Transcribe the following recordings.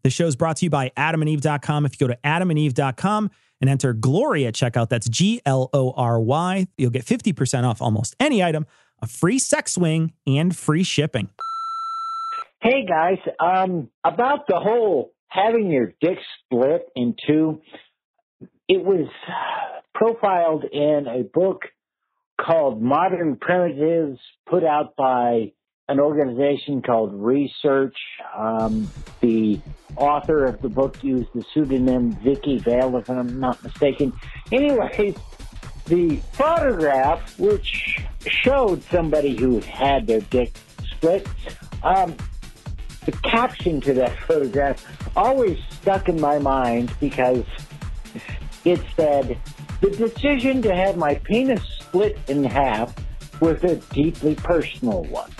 The show is brought to you by adamandeve.com. If you go to adamandeve.com and enter Glory at checkout, that's GLORY, you'll get 50% off almost any item, a free sex swing, and free shipping. Hey guys, about the whole having your dick split in two, it was profiled in a book called Modern Primitives, put out by an organization called Research. The author of the book used the pseudonym Vicky Vale, if I'm not mistaken. Anyways, the photograph, which showed somebody who had their dick split, the caption to that photograph always stuck in my mind because it said, "The decision to have my penis split in half was a deeply personal one."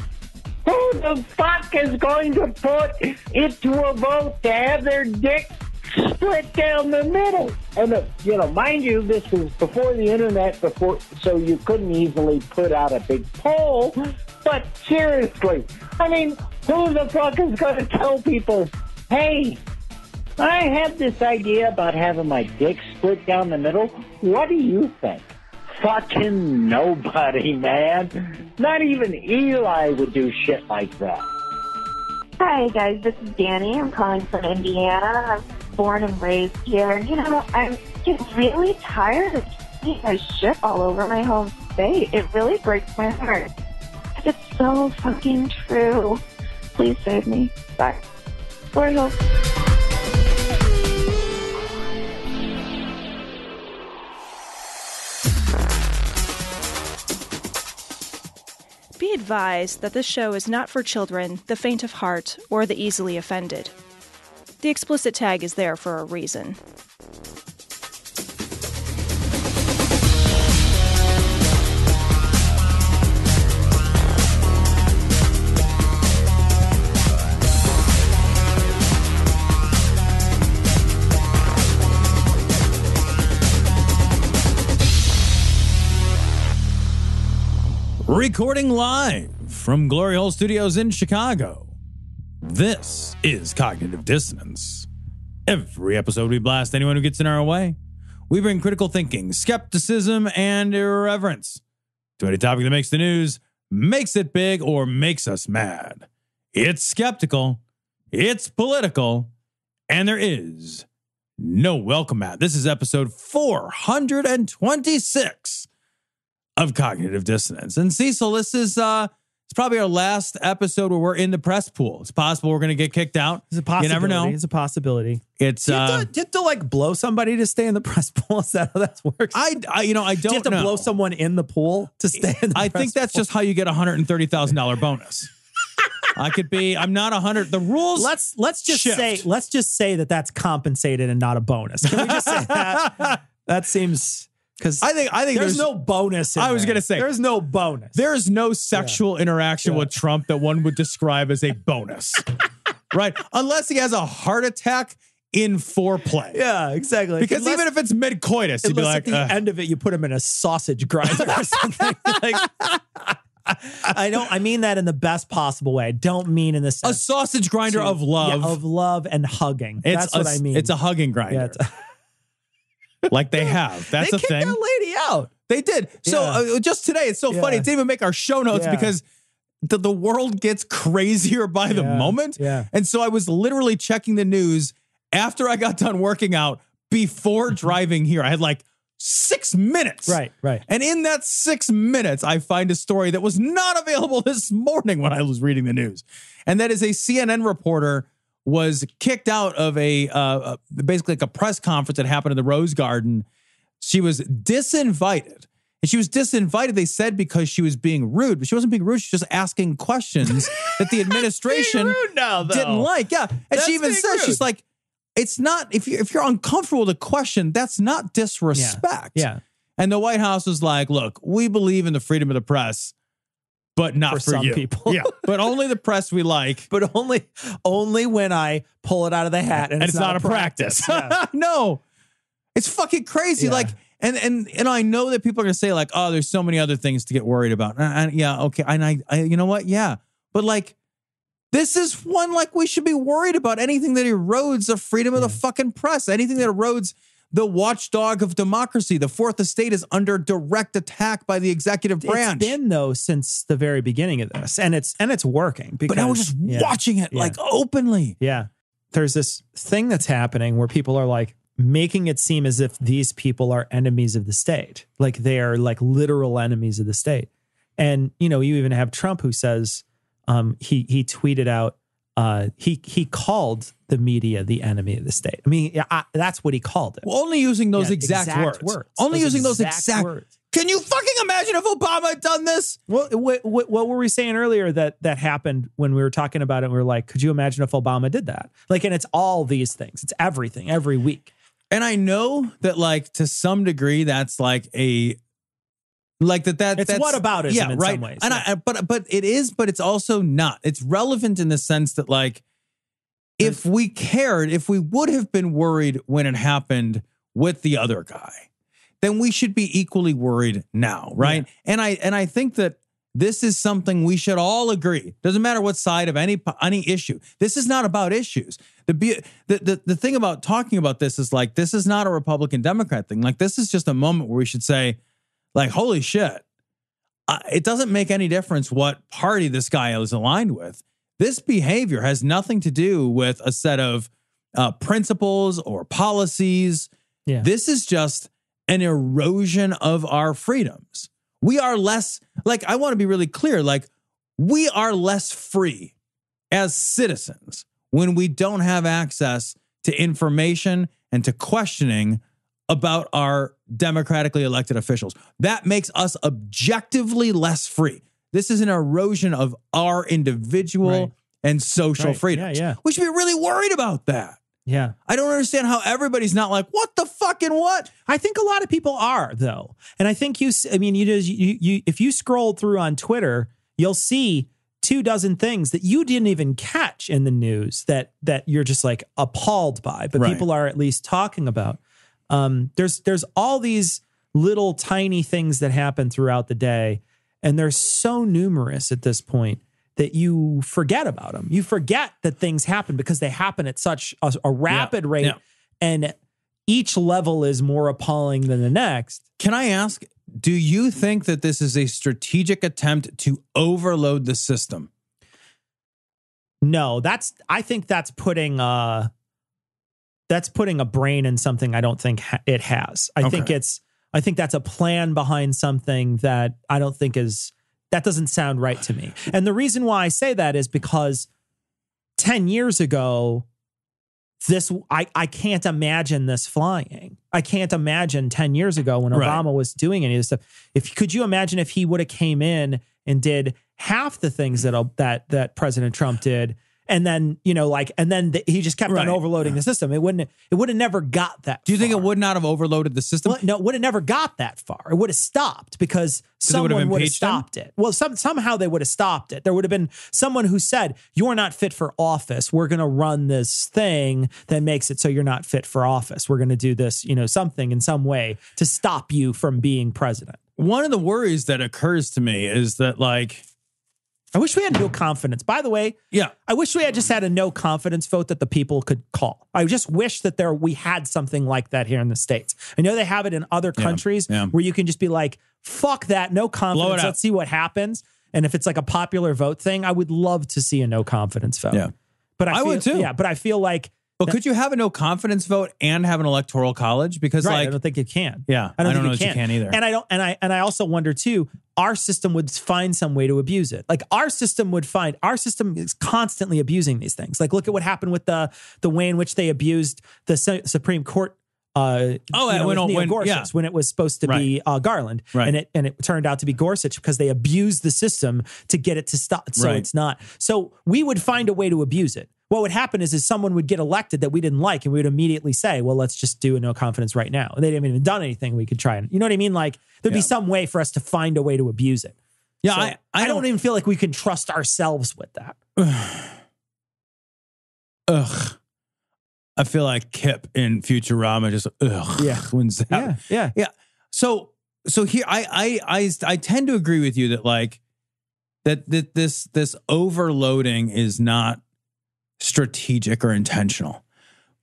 Who the fuck is going to put it to a vote to have their dick split down the middle? And, mind you, this was before the internet, so you couldn't easily put out a big poll. But seriously, I mean, who the fuck is going to tell people, hey, I have this idea about having my dick split down the middle. What do you think? Fucking nobody, man. Not even Eli would do shit like that. Hi, guys. This is Danny. I'm calling from Indiana. I'm born and raised here. I'm getting really tired of seeing my shit all over my home state. It really breaks my heart. It's so fucking true. Please save me. Bye. Glory Hole. Be advised that this show is not for children, the faint of heart, or the easily offended. The explicit tag is there for a reason. Recording live from Glory Hole Studios in Chicago, this is Cognitive Dissonance. Every episode we blast anyone who gets in our way. We bring critical thinking, skepticism, and irreverence to any topic that makes the news, makes it big, or makes us mad. It's skeptical, it's political, and there is no welcome mat. This is episode 426 of Cognitive Dissonance. And Cecil, this is it's probably our last episode where we're in the press pool. It's possible we're going to get kicked out. It's a possibility. You never know. It's a possibility. It's do you have to like blow somebody to stay in the press pool? Is that how that works? I don't do you have to know. blow someone in the pool to stay in the I press think that's pool? just how you get a $130,000 bonus. I'm not 100. The rules. Let's just shift. say that that's compensated and not a bonus. Can we just say that? That seems. Because I think there's no bonus. I was going to say there's no bonus. There is no sexual interaction with Trump that one would describe as a bonus, right? Unless he has a heart attack in foreplay. Yeah, exactly. Because even if it's mid-coitus, you'd be like, at the end of it, you put him in a sausage grinder or something. I mean that in the best possible way. I don't mean in the sense a sausage grinder of love, of love and hugging. That's what I mean. It's a hugging grinder. Yeah, like they have. That's they a thing. They kicked that lady out. They did. So just today, it's so funny. It didn't even make our show notes because the world gets crazier by the moment. Yeah. And so I was literally checking the news after I got done working out before driving here. I had like 6 minutes. Right. And in that 6 minutes, I find a story that was not available this morning when I was reading the news. And that is a CNN reporter was kicked out of a basically like a press conference that happened in the Rose Garden. She was disinvited. And she was disinvited, they said, because she was being rude. But she wasn't being rude. She was just asking questions that the administration didn't like. Yeah. And That's she even says, rude. she's like, it's not, if you're uncomfortable with a question, that's not disrespect. Yeah. And the White House was like, look, we believe in the freedom of the press, but not for some you. people. Yeah. But only the press we like. But only when I pull it out of the hat and it's not a practice. Yeah. No. It's fucking crazy. Yeah. Like, and I know that people are going to say like, oh, there's so many other things to get worried about. And yeah, okay. And I you know what? Yeah. But like, This is one like we should be worried about anything that erodes the freedom of the fucking press, anything that erodes the watchdog of democracy. The fourth estate is under direct attack by the executive branch. It's been though since the very beginning of this, and it's working. Because, but now we're just watching it like openly. Yeah, there's this thing that's happening where people are like making it seem as if these people are enemies of the state, like they are like literal enemies of the state. And you know, you even have Trump who says he tweeted out he called the media the enemy of the state. I mean, that's what he called it. Well, only using those exact words. Only using those exact words. Can you fucking imagine if Obama had done this? Well, what were we saying earlier that happened when we were talking about it? We were like, could you imagine if Obama did that? Like, and it's all these things. It's everything, every week. And I know that, like, to some degree, that's like a... Like that's whataboutism in some ways. And but it is, but it's also not. It's relevant in the sense that, like, if we cared, if we would have been worried when it happened with the other guy, then we should be equally worried now, right? Yeah. And I think that this is something we should all agree. Doesn't matter what side of any issue. This is not about issues. The thing about talking about this is, like, this is not a Republican Democrat thing. Like, this is just a moment where we should say, like, holy shit, it doesn't make any difference what party this guy is aligned with. This behavior has nothing to do with a set of principles or policies. Yeah. This is just an erosion of our freedoms. We are less, like, I want to be really clear, like, we are less free as citizens when we don't have access to information and to questioning about our democratically elected officials. That makes us objectively less free. This is an erosion of our individual and social freedoms. Yeah. We should be really worried about that. Yeah. I don't understand how everybody's not like, what the fucking what? I think a lot of people are, though. And I think you if you scroll through on Twitter, you'll see 24 things that you didn't even catch in the news that you're just like appalled by, but people are at least talking about. There's all these little tiny things that happen throughout the day, and they're so numerous at this point that you forget about them. You forget that things happen because they happen at such a rapid rate, and each level is more appalling than the next. Can I ask, do you think that this is a strategic attempt to overload the system? No, I think that's putting a brain in something I don't think it has. I think that's a plan behind something that I don't think that doesn't sound right to me. And the reason why I say that is because 10 years ago, I can't imagine this flying. I can't imagine 10 years ago when Obama was doing any of this stuff. Could you imagine if he would have came in and did half the things that President Trump did? And then, he just kept on overloading the system. It would have never got that far. Do you think it would not have overloaded the system? Well, no, it would have never got that far. It would have stopped because someone would have stopped it. Well, somehow they would have stopped it. There would have been someone who said, you're not fit for office. We're going to run this thing that makes it so you're not fit for office. We're going to do this, something in some way to stop you from being president. One of the worries that occurs to me is that, like, I wish we had no confidence. By the way, I wish we had just had a no confidence vote that the people could call. I just wish that we had something like that here in the States. I know they have it in other countries where you can just be like, fuck that, no confidence. Let's see what happens. And if it's like a popular vote thing, I would love to see a no confidence vote. Yeah. But I would too. Yeah, but I feel like... But could you have a no confidence vote and have an electoral college? Because I don't think you can. Yeah, I don't know if you can either. And I also wonder too, our system would find some way to abuse it. Like our system is constantly abusing these things. Like look at what happened with the way in which they abused the Supreme Court. When it was supposed to be Garland, and it turned out to be Gorsuch because they abused the system to get it to stop. So it's not. So we would find a way to abuse it. What would happen is someone would get elected that we didn't like, and we would immediately say, well, let's just do a no confidence right now. And they didn't even done anything we could try. And you know what I mean? Like there'd be some way for us to find a way to abuse it. Yeah. So I don't even feel like we can trust ourselves with that. Ugh. I feel like Kip in Futurama just wins that. Yeah. So here I tend to agree with you that, like, that this overloading is not strategic or intentional.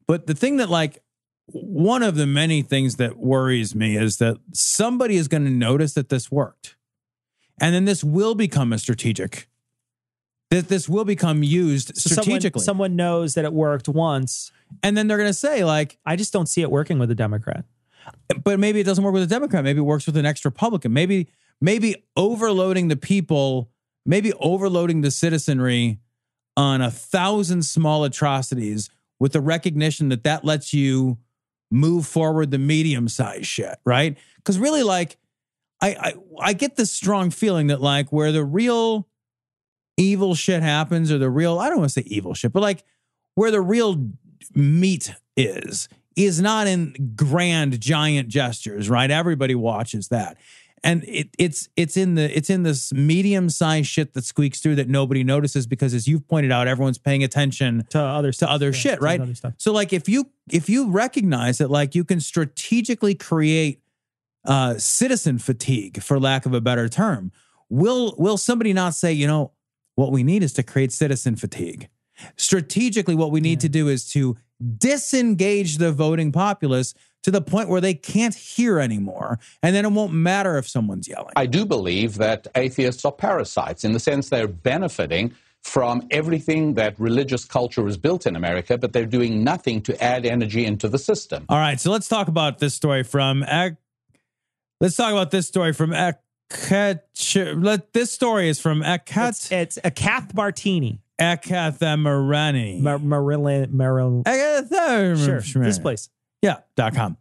But the thing that, like, one of the many things that worries me is that somebody is going to notice that this worked. And then this will become a strategic. That this will become used strategically. Someone knows that it worked once. And then they're going to say, like, I just don't see it working with a Democrat. But maybe it doesn't work with a Democrat. Maybe it works with an ex-Republican. Maybe overloading the people, maybe overloading the citizenry on 1,000 small atrocities with the recognition that that lets you move forward the medium-sized shit, right? Because really, like, I get this strong feeling that, like, where the real evil shit happens, or the real, I don't want to say evil shit, but like where the real meat is not in grand, giant gestures, right? Everybody watches that. And it's in this medium-sized shit that squeaks through that nobody notices because, as you've pointed out, everyone's paying attention to other shit, right? Other stuff. So, like, if you recognize that, like, you can strategically create citizen fatigue, for lack of a better term, will somebody not say, you know, what we need is to create citizen fatigue? Strategically, what we need to do is to disengage the voting populace to the point where they can't hear anymore. And then it won't matter if someone's yelling. I do believe that atheists are parasites in the sense they're benefiting from everything that religious culture is built in America, but they're doing nothing to add energy into the system. All right, so let's talk about this story from This story is from Ekat. It's a Kath Martini. Ekathamarani. Sure, this place. Yeah, .com.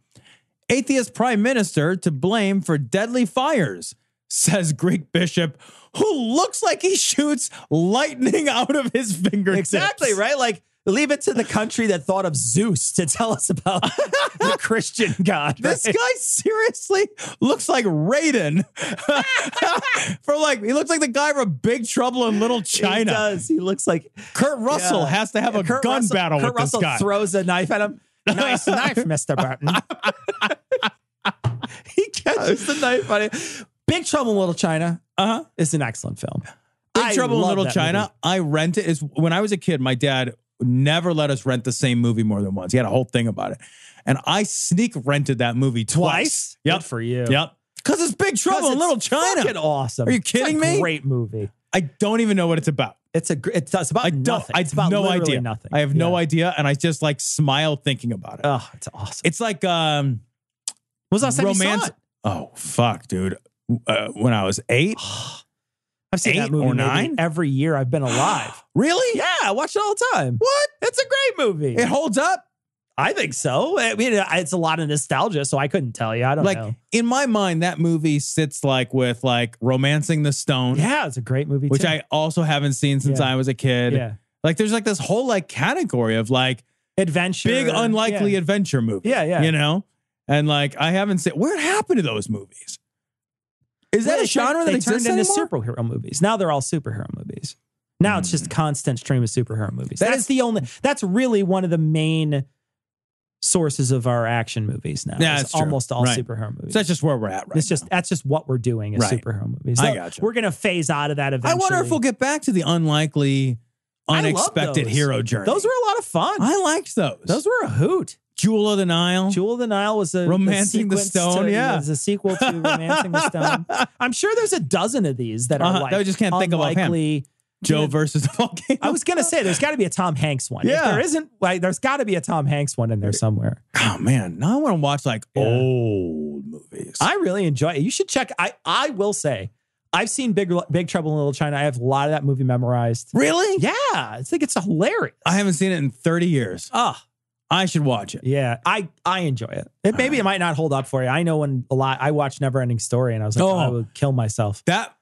Atheist prime minister to blame for deadly fires, says Greek bishop, who looks like he shoots lightning out of his fingertips. Exactly, right? Like, leave it to the country that thought of Zeus to tell us about the Christian God. This guy seriously looks like Raiden. He looks like the guy from Big Trouble in Little China. He does. He looks like Kurt Russell has to have a gun battle with this guy. Kurt Russell throws a knife at him. Nice knife, Mr. Burton. He catches the knife on it. Big Trouble in Little China is an excellent film. Big Trouble in Little China, movie. I rent it. When I was a kid, my dad never let us rent the same movie more than once. He had a whole thing about it. And I sneak rented that movie twice. Yep. Good for you. Yep. Because it's Big Trouble in Little China. Fucking awesome. Are you kidding me? Great movie. I don't even know what it's about. It's about nothing. I have no idea. Nothing. I have no idea, and I just like smile thinking about it. Oh, it's awesome. It's like when was the last time you saw it? Oh fuck, dude! When I was 8. I've seen 8 that movie or 9 every year I've been alive. Really? Yeah, I watch it all the time. What? It's a great movie. It holds up. I think so. I mean, it's a lot of nostalgia, so I couldn't tell you. I don't know. In my mind, that movie sits with Romancing the Stone. Yeah, it's a great movie, which too. I also haven't seen since I was a kid. Yeah. There's this whole category of adventure, big unlikely adventure movies. Yeah. You know? And I haven't seen, what happened to those movies? Is that a genre that exists turned into anymore? superhero movies. Now they're all superhero movies. Now it's just a constant stream of superhero movies. That's really one of the main sources of our action movies now. Yeah, it's almost all superhero movies. So that's just where we're at right now. That's just what we're doing is superhero movies. So I gotcha. We're going to phase out of that eventually. I wonder if we'll get back to the unlikely, unexpected hero journey. Those were a lot of fun. I liked those. Those were a hoot. Jewel of the Nile. Jewel of the Nile was Romancing the Stone. It was a sequel to Romancing the Stone. I'm sure there's a dozen of these that are I just can't think of offhand. Joe versus the volcano. I was going to say, there's got to be a Tom Hanks one. Yeah. If there isn't, there's got to be a Tom Hanks one in there somewhere. Oh, man. Now I want to watch old movies. I really enjoy it. You should check. I will say, I've seen Big Trouble in Little China. I have a lot of that movie memorized. Really? Yeah. I think it's hilarious. I haven't seen it in 30 years. Oh, I should watch it. Yeah. I enjoy it. Maybe it might not hold up for you. I know I watched Neverending Story and I was like, I would kill myself. That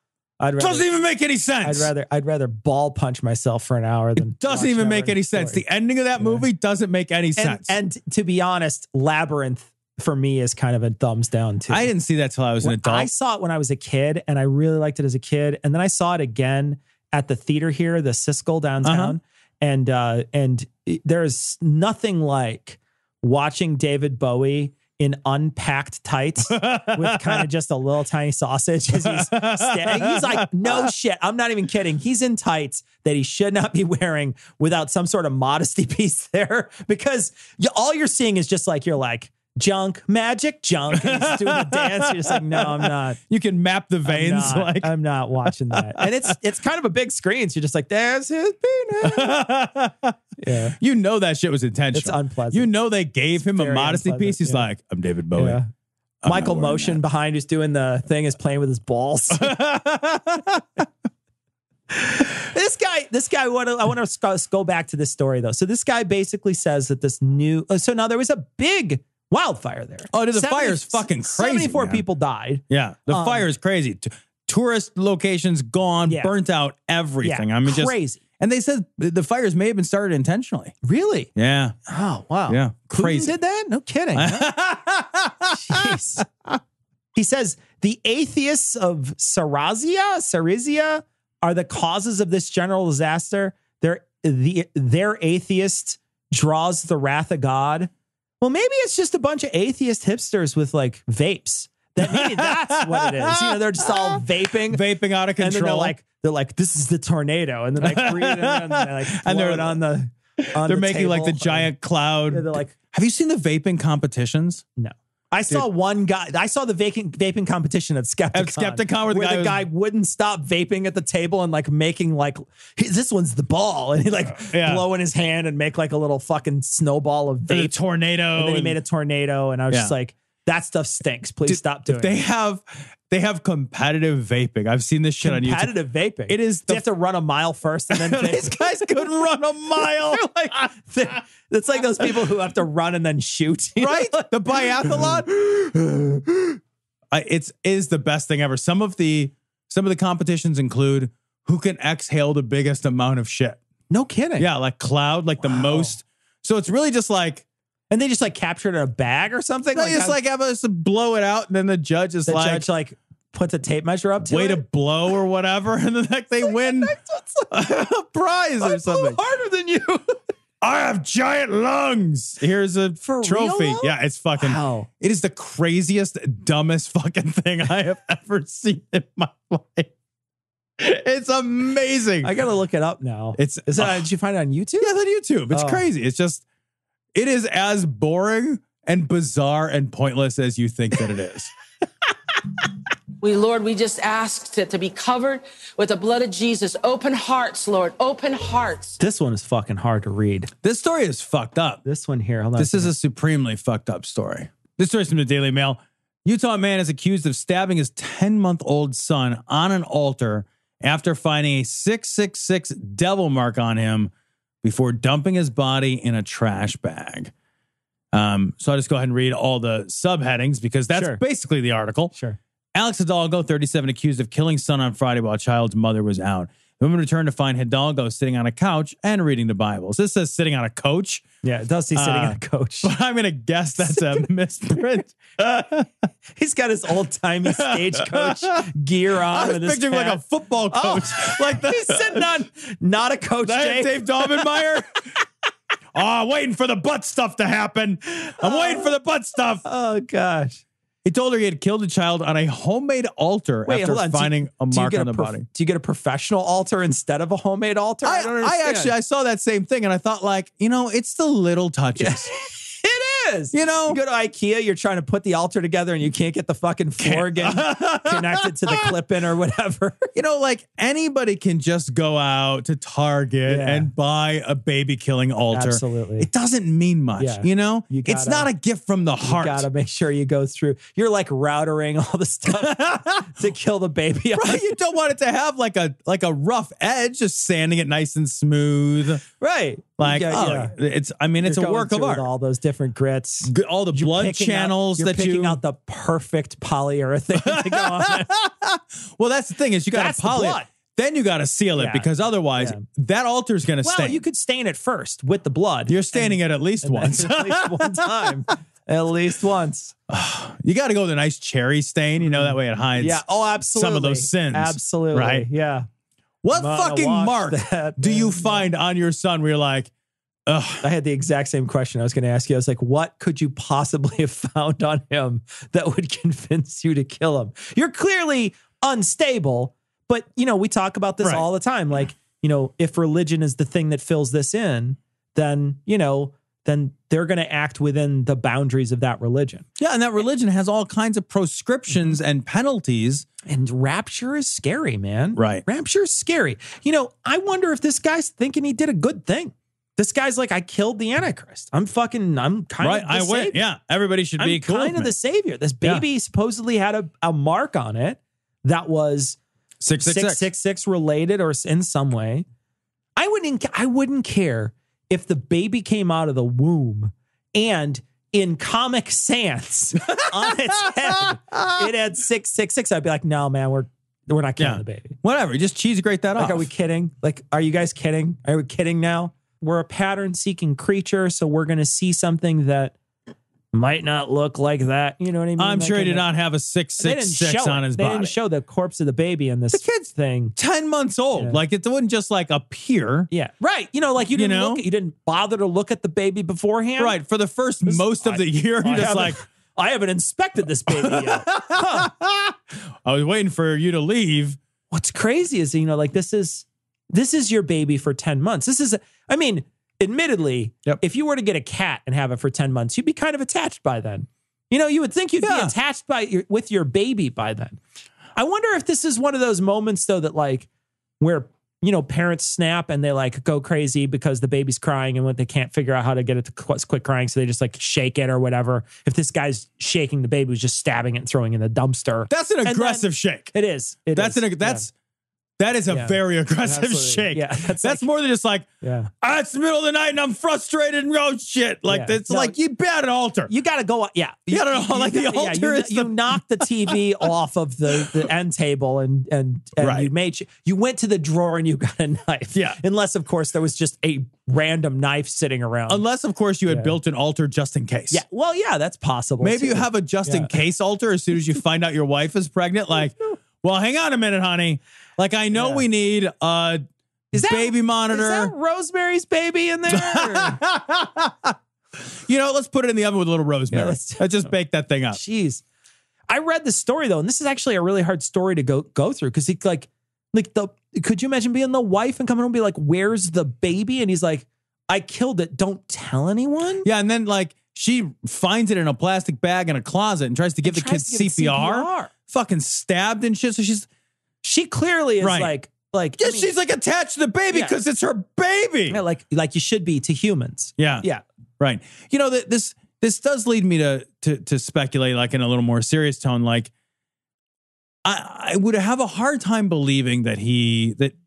doesn't even make any sense. I'd rather ball punch myself for an hour than. It doesn't even make any sense. The ending of that movie doesn't make any sense. And to be honest, Labyrinth for me is kind of a thumbs down too. I didn't see that till I was an adult. I saw it when I was a kid, and I really liked it as a kid. And then I saw it again at the theater here, the Siskel downtown, and there's nothing like watching David Bowie in unpacked tights with kind of just a little tiny sausage as he's standing. He's like, no shit. I'm not even kidding. He's in tights that he should not be wearing without some sort of modesty piece there, because all you're seeing is just like, you're like, junk, magic, junk. And he's doing the dance. You're just like, no, I'm not. You can map the veins. I'm not watching that. And it's kind of a big screen. So you're just like, there's his penis. Yeah. You know that shit was intentional. It's unpleasant. You know they gave him a modesty piece. He's like, I'm David Bowie. Yeah. Michael Motion behind who's doing the thing is playing with his balls. This guy, I want to go back to this story though. So this guy basically says that this so now there was a big wildfire there. Oh, the fire's fucking crazy. 74 people died. Yeah, the fire is crazy. Tourist locations gone, burnt out, everything. Yeah, I mean, crazy. And they said the fires may have been started intentionally. Really? Yeah. Oh, wow. Yeah, crazy. Putin did that? No kidding. Jeez. He says the atheists of Sarizia are the causes of this general disaster. Their atheist draws the wrath of God. Well, maybe it's just a bunch of atheist hipsters with like vapes. That maybe that's what it is. You know, they're just all vaping out of control. And then they're like, this is the tornado, and then like breathing and they like and they're on the. They're making like the giant cloud. Yeah, they're like, have you seen the vaping competitions? No. I saw one guy. I saw the vaping competition at Skepticon. Where the guy wouldn't stop vaping at the table and like making like, this one's the ball, and he like blow in his hand and make like a little fucking snowball of vape. A tornado. And then he made a tornado, and I was just like, that stuff stinks. Please stop doing it. They have competitive vaping. I've seen this shit on YouTube. Competitive vaping. It is. You have to run a mile first, and then these guys couldn't run a mile. It's like those people who have to run and then shoot. Right? The biathlon. It is the best thing ever. Some of the competitions include who can exhale the biggest amount of shit. No kidding. Yeah, like cloud, like the most. So it's really just like. And they just like capture it in a bag or something? No, just like have us blow it out, and then the judge is like puts a tape measure up to way it. to blow or whatever, and then they win a prize or something. Harder than you. I have giant lungs. Here's a trophy. Real? Yeah, it's fucking. Wow. It is the craziest, dumbest fucking thing I have ever seen in my life. It's amazing. I gotta look it up now. Did you find it on YouTube? Yeah, on YouTube. It's crazy. It's just. It is as boring and bizarre and pointless as you think that it is. Lord, we just asked it to be covered with the blood of Jesus. Open hearts, Lord. Open hearts. This one is fucking hard to read. This story is fucked up. This one here. Hold on. This is a supremely fucked up story. This story is from the Daily Mail. Utah man is accused of stabbing his 10-month-old son on an altar after finding a 666 devil mark on him before dumping his body in a trash bag. So I'll just go ahead and read all the subheadings because that's basically the article. Sure. Alex Hidalgo, 37, accused of killing son on Friday while child's mother was out. The woman returned to find Hidalgo sitting on a couch and reading the Bible. So this says sitting on a coach. Yeah, it does say sitting on a coach. But I'm going to guess that's a misprint. He's got his old-timey stagecoach gear on. I was picturing like a football coach. He's sitting on not a coach, Dave Daubenmire. Waiting for the butt stuff to happen. I'm waiting for the butt stuff. Oh, gosh. He told her he had killed a child on a homemade altar after finding a mark on the body. Do you get a professional altar instead of a homemade altar? I don't understand. I saw that same thing and I thought it's the little touches. It is. You know, you go to IKEA, you're trying to put the altar together and you can't get the fucking floor connected to the clip in or whatever. You know, like anybody can just go out to Target and buy a baby killing altar. Absolutely. It doesn't mean much, you know? It's not a gift from the heart. You got to make sure you go through. You're like routering all the stuff to kill the baby. Right. You don't want it to have like a rough edge, just sanding it nice and smooth. Right. It's a work of art. All those different grits. All the blood channels you're picking out the perfect polyurethane to go on it. Well, that's the thing is you got to poly it. Then you got to seal it because otherwise that altar is going to stain. Well, you could stain it first with the blood. You're staining it at least once. At least one time. At least once. You got to go with a nice cherry stain. You know, that way it hides absolutely. some of those sins. Absolutely. Right? Yeah. What fucking mark do you find on your son where you're like, I had the exact same question I was going to ask you. I was like, what could you possibly have found on him that would convince you to kill him? You're clearly unstable, but, you know, we talk about this all the time. Like, you know, if religion is the thing that fills this in, then, you know, then they're going to act within the boundaries of that religion. Yeah, and that religion has all kinds of proscriptions and penalties. And rapture is scary, man. Right. Rapture is scary. You know, I wonder if this guy's thinking he did a good thing. This guy's like, I killed the Antichrist. I'm kind of the savior. Yeah, everybody should be cool. I'm kind of the savior. This baby supposedly had a mark on it that was 666 related or in some way. I wouldn't care if the baby came out of the womb and in Comic Sans on its head it had 666. I'd be like, no, man, we're not killing the baby. Whatever, just cheese grate that off. Are we kidding? Like, are you guys kidding? Are we kidding now? We're a pattern-seeking creature, so we're going to see something that might not look like that. You know what I mean? I'm sure he did not have a 666 on his body. They didn't show the corpse of the baby in this the kid's thing. 10 months old. Yeah. Like, it wouldn't just like appear. Yeah. Right. You know, like you didn't bother to look at the baby beforehand. Right. For the first most of the year, you're just like, I haven't inspected this baby yet. Huh. I was waiting for you to leave. What's crazy is, you know, like this is your baby for 10 months. I mean, admittedly, if you were to get a cat and have it for 10 months, you'd be kind of attached by then. You know, you would think you'd be attached with your baby by then. I wonder if this is one of those moments, though, that like where, you know, parents snap and they like go crazy because the baby's crying and when they can't figure out how to get it to quit crying. So they just like shake it or whatever. If this guy's shaking the baby, who's just stabbing it and throwing it in the dumpster. That's an aggressive shake. It is. That is a very aggressive shake. Yeah, that's more than just like, it's the middle of the night and I'm frustrated and oh shit. Like, it's like you bet an altar. You got to go. Yeah. You got to know, like the altar is you knocked the TV off of the end table and you went to the drawer and you got a knife. Yeah. Unless, of course, there was just a random knife sitting around. Unless, of course, you had built an altar just in case. Yeah. Well, yeah, that's possible. Maybe you have a just in case altar as soon as you find out your wife is pregnant. Like, well, hang on a minute, honey. Like, I know we need a baby monitor. Is that Rosemary's Baby in there? You know, let's put it in the oven with a little rosemary. Let's just bake that thing up. Jeez. I read the story, though, and this is actually a really hard story to go through because he could you imagine being the wife and coming home and be like, where's the baby? And he's like, I killed it. Don't tell anyone. Yeah. And then like she finds it in a plastic bag in a closet and tries to give the kid CPR. Fucking stabbed and shit. So she clearly is she's like attached to the baby because it's her baby. Yeah, like you should be to humans. Yeah. Yeah. Right. You know, this does lead me to speculate, like in a little more serious tone. Like I would have a hard time believing that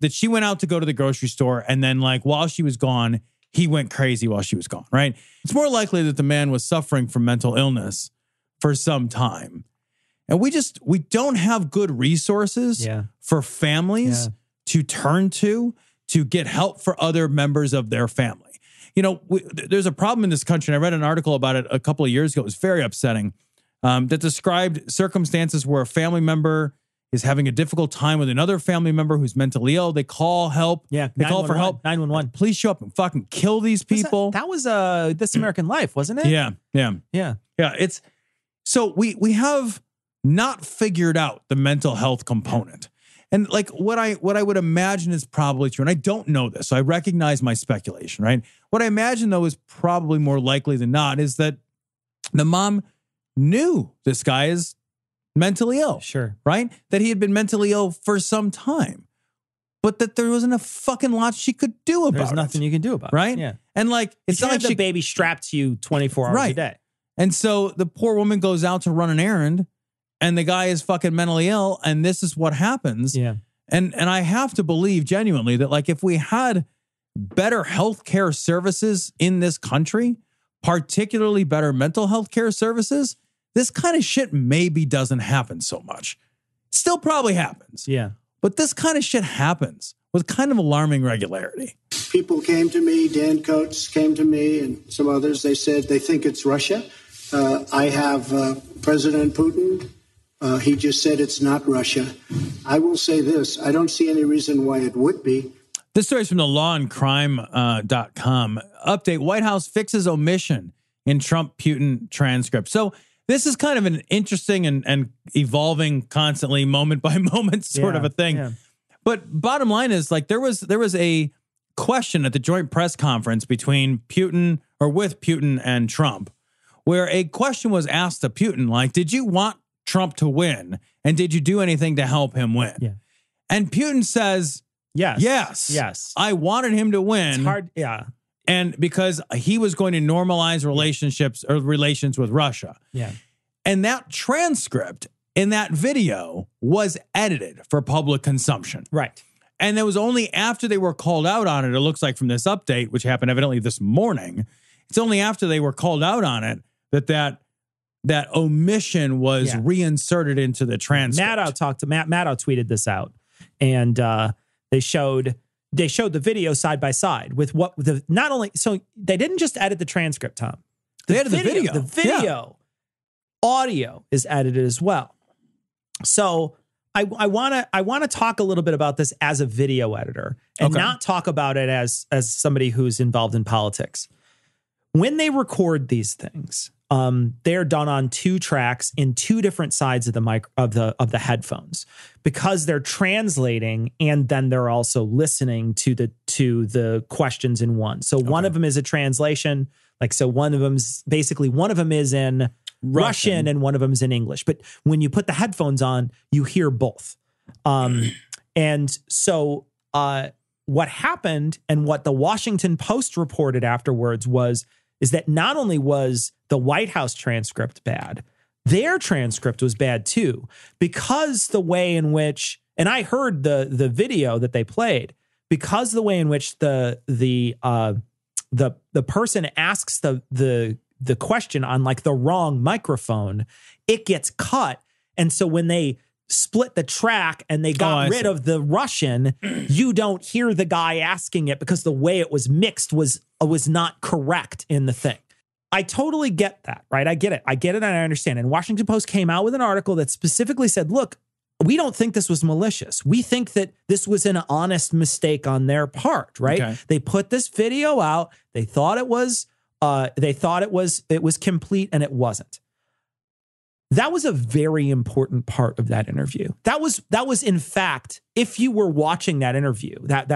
that she went out to go to the grocery store and then like while she was gone, he went crazy while she was gone. Right. It's more likely that the man was suffering from mental illness for some time. And we don't have good resources for families to turn to get help for other members of their family. You know, there's a problem in this country, and I read an article about it a couple of years ago. It was very upsetting, that described circumstances where a family member is having a difficult time with another family member who's mentally ill. They call help. Yeah, they call for help. 911. Please show up and fucking kill these people. That was This American Life, wasn't it? Yeah. It's so we have not figured out the mental health component. And like what I would imagine is probably true, and I don't know this, so I recognize my speculation, right? What I imagine, though, is probably more likely than not is that the mom knew this guy is mentally ill. Sure. Right? That he had been mentally ill for some time, but that there wasn't a fucking lot she could do about it. There's nothing you can do about right? it. Yeah. And like, it's not like the baby strapped to you 24 hours a day. And so the poor woman goes out to run an errand and the guy is fucking mentally ill and this is what happens. Yeah. And I have to believe genuinely that like if we had better healthcare services in this country, particularly better mental health care services, this kind of shit maybe doesn't happen so much. Still probably happens. Yeah. But this kind of shit happens with kind of alarming regularity. People came to me, Dan Coates came to me and some others. They said they think it's Russia. I have President Putin. He just said it's not Russia. I will say this. I don't see any reason why it would be. This story is from the lawandcrime.com. Update, White House fixes omission in Trump-Putin transcript. So this is kind of an interesting and evolving constantly moment by moment sort of a thing. Yeah. But bottom line is, like, there was a question at the joint press conference with Putin and Trump, where a question was asked to Putin, like, did you want Trump to win? And did you do anything to help him win? Yeah. And Putin says, yes. I wanted him to win. It's hard. Yeah. And because he was going to normalize relations with Russia. Yeah. And that transcript in that video was edited for public consumption. Right. And it was only after they were called out on it, it looks like from this update, which happened evidently this morning, it's only after they were called out on it that omission was reinserted into the transcript. Maddow tweeted this out, and they showed the video side by side with so they didn't just edit the transcript, Tom. They edited the video. The video audio is edited as well. So I want to talk a little bit about this as a video editor and not talk about it as somebody who's involved in politics. When they record these things, they're done on 2 tracks in 2 different sides of the mic of the headphones, because they're translating and then they're also listening to the questions in one. So one of them is a translation, one of them is in Russian and one of them is in English. But when you put the headphones on, you hear both. And so what happened, and what the Washington Post reported afterwards is that not only was the White House transcript bad, their transcript was bad too, because the way in which, and I heard the video that they played, because the way in which the person asks the question on like the wrong microphone, it gets cut. And so when they split the track and they got rid of the Russian, you don't hear the guy asking it because the way it was mixed was not correct in the thing. I totally get that, right? I get it and I understand. And Washington Post came out with an article that specifically said, look, we don't think this was malicious. We think that this was an honest mistake on their part, right? Okay. They put this video out. They thought it was complete, and it wasn't. That was a very important part of that interview. That was in fact, if you were watching that interview, that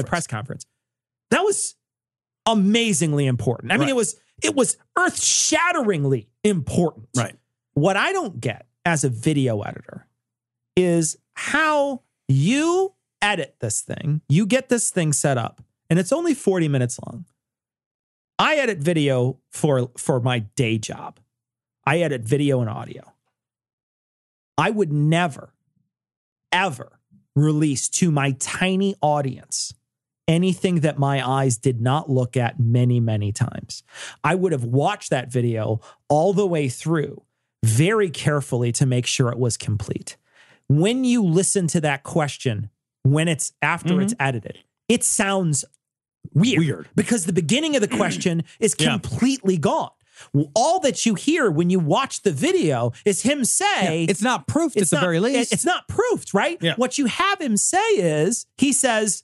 press conference, that was amazingly important. I mean, it was earth-shatteringly important. Right. What I don't get as a video editor is how you edit this thing. You get this thing set up, and it's only 40 minutes long. I edit video for my day job. I edit video and audio. I would never, ever release to my tiny audience anything that my eyes did not look at many, many times. I would have watched that video all the way through very carefully to make sure it was complete. When you listen to that question, when it's after it's edited, it sounds weird because the beginning of the question is completely gone. All that you hear when you watch the video is him say... it's not proofed at the very least. It's not proofed, right? Yeah. What you have him say is, he says,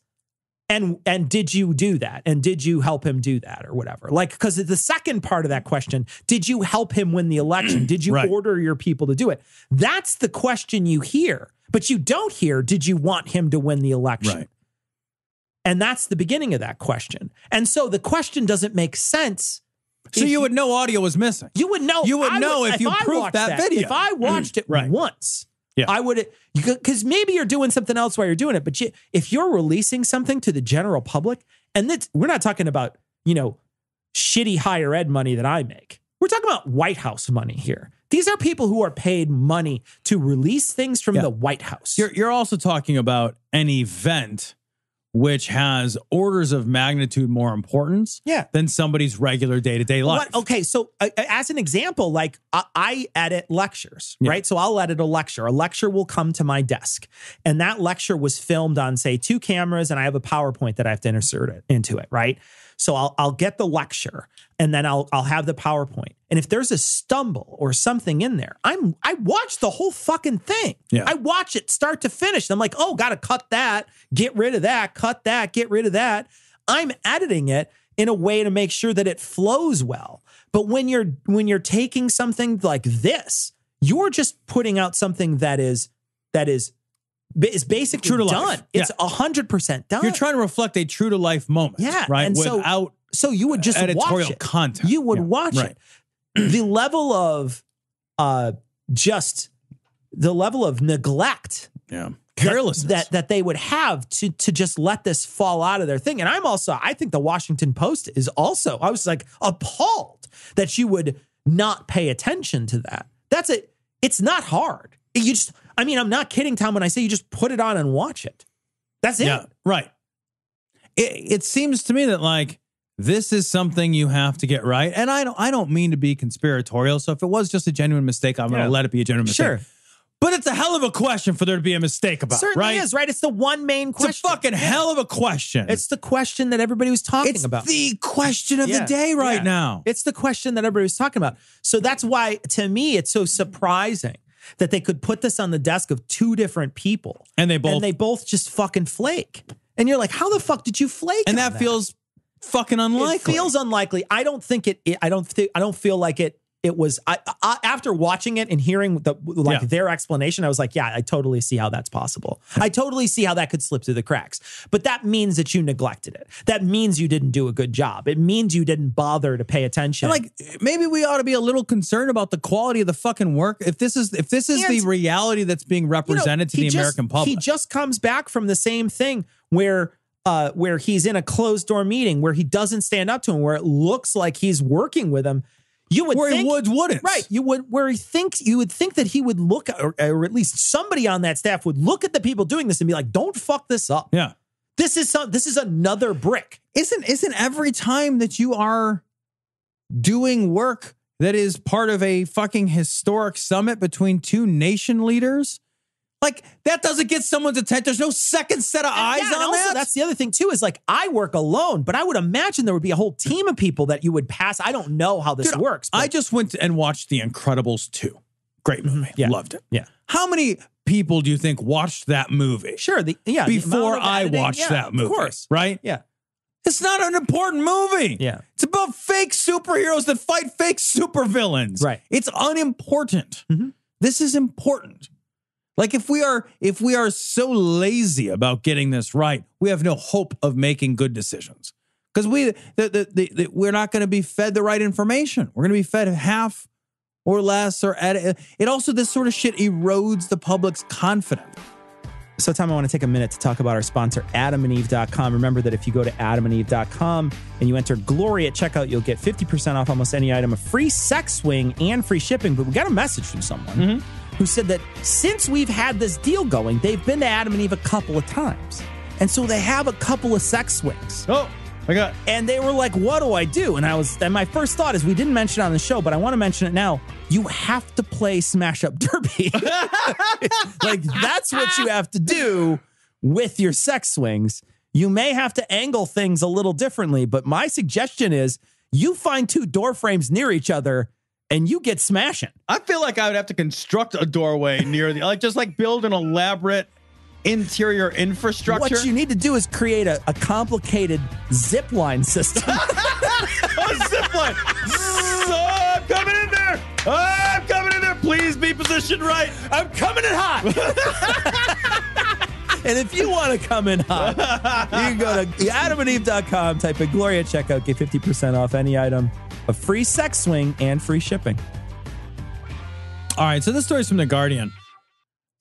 and did you do that? And did you help him do that or whatever? Like, because the second part of that question, did you help him win the election? Did you order your people to do it? That's the question you hear. But you don't hear, did you want him to win the election? Right. And that's the beginning of that question. And so the question doesn't make sense. So you would know audio was missing. You would know. You would know if you proved that video. If I watched it once, I would, because maybe you're doing something else while you're doing it. But if you're releasing something to the general public, and we're not talking about, shitty higher ed money that I make. We're talking about White House money here. These are people who are paid money to release things from the White House. You're also talking about an event which has orders of magnitude more importance than somebody's regular day-to-day life. Okay, so as an example, like I edit lectures, right? So I'll edit a lecture. A lecture will come to my desk, and that lecture was filmed on, say, 2 cameras, and I have a PowerPoint that I have to insert into it, right? So I'll get the lecture, and then I'll have the PowerPoint. And if there's a stumble or something in there, I watch the whole fucking thing. Yeah. I watch it start to finish. I'm like, oh, got to cut that, get rid of that, cut that, get rid of that. I'm editing it in a way to make sure that it flows well. But when you're taking something like this, you're just putting out something that is basically true to done. life. It's 100% done. You're trying to reflect a true to life moment. Yeah. Right. And without so you would just editorial watch it. content. You would watch it. The level of neglect. Yeah. Carelessness. That they would have to just let this fall out of their thing. And I think the Washington Post is also, I was like appalled that you would not pay attention to that. That's it. It's not hard. I'm not kidding, Tom, when I say you just put it on and watch it. That's it. Yeah, right. It seems to me that like this is something you have to get right. And I don't mean to be conspiratorial. So if it was just a genuine mistake, I'm going to let it be a genuine mistake. Sure. But it's a hell of a question for there to be a mistake about. Certainly is, right? It's the one main question. It's a fucking hell of a question. It's the question that everybody was talking about. It's the question of the day right now. It's the question that everybody was talking about. So that's why, to me, it's so surprising that they could put this on the desk of two different people. And they both just fucking flake. And you're like, how the fuck did you flake? And that feels fucking unlikely. It feels unlikely. I don't feel like it was, after watching it and hearing their explanation, I was like, yeah, I totally see how that's possible. I totally see how that could slip through the cracks. But that means that you neglected it. That means you didn't do a good job. It means you didn't bother to pay attention. And maybe we ought to be a little concerned about the quality of the fucking work. If this is the reality that's being represented to the American public. He just comes back from the same thing where he's in a closed door meeting where he doesn't stand up to him, where it looks like he's working with him. You would think, wouldn't. Right. You would think that he would look, or at least somebody on that staff would look at the people doing this and be like, don't fuck this up. Yeah. This is another brick. Isn't every time that you are doing work that is part of a fucking historic summit between two nation leaders, like that doesn't get someone's attention. There's no second set of eyes on also, that. That's the other thing too, is like I work alone, but I would imagine there would be a whole team of people that you would pass. I don't know how this works. I just went and watched The Incredibles 2. Great movie. Yeah. Loved it. Yeah. How many people do you think watched that movie? Sure. Before I watched that movie. Of course. Right? Yeah. It's not an important movie. Yeah. It's about fake superheroes that fight fake supervillains. Right. It's unimportant. Mm-hmm. This is important. Like if we are so lazy about getting this right, we have no hope of making good decisions. Because we're not going to be fed the right information. We're going to be fed half or less, or it also, this sort of shit erodes the public's confidence. So, Tom, I want to take a minute to talk about our sponsor, AdamandEve.com. Remember that if you go to AdamandEve.com and you enter Glory at checkout, you'll get 50% off almost any item, a free sex swing, and free shipping. But we got a message from someone who said that since we've had this deal going, they've been to Adam and Eve a couple of times. And so they have a couple of sex swings. Oh, my God. And they were like, what do I do? And my first thought is, we didn't mention it on the show, but I want to mention it now. You have to play Smash Up Derby. Like, that's what you have to do with your sex swings. You may have to angle things a little differently, but my suggestion is you find two door frames near each other and you get smashing. I feel like I would have to construct a doorway near just build an elaborate interior infrastructure. What you need to do is create a complicated zip line system. A zip line. I'm coming in there. I'm coming in there. Please be positioned right. I'm coming in hot. And if you want to come in hot, you can go to AdamandEve.com, type in Glory at checkout, get 50% off any item, a free sex swing, and free shipping. All right, so this story is from The Guardian.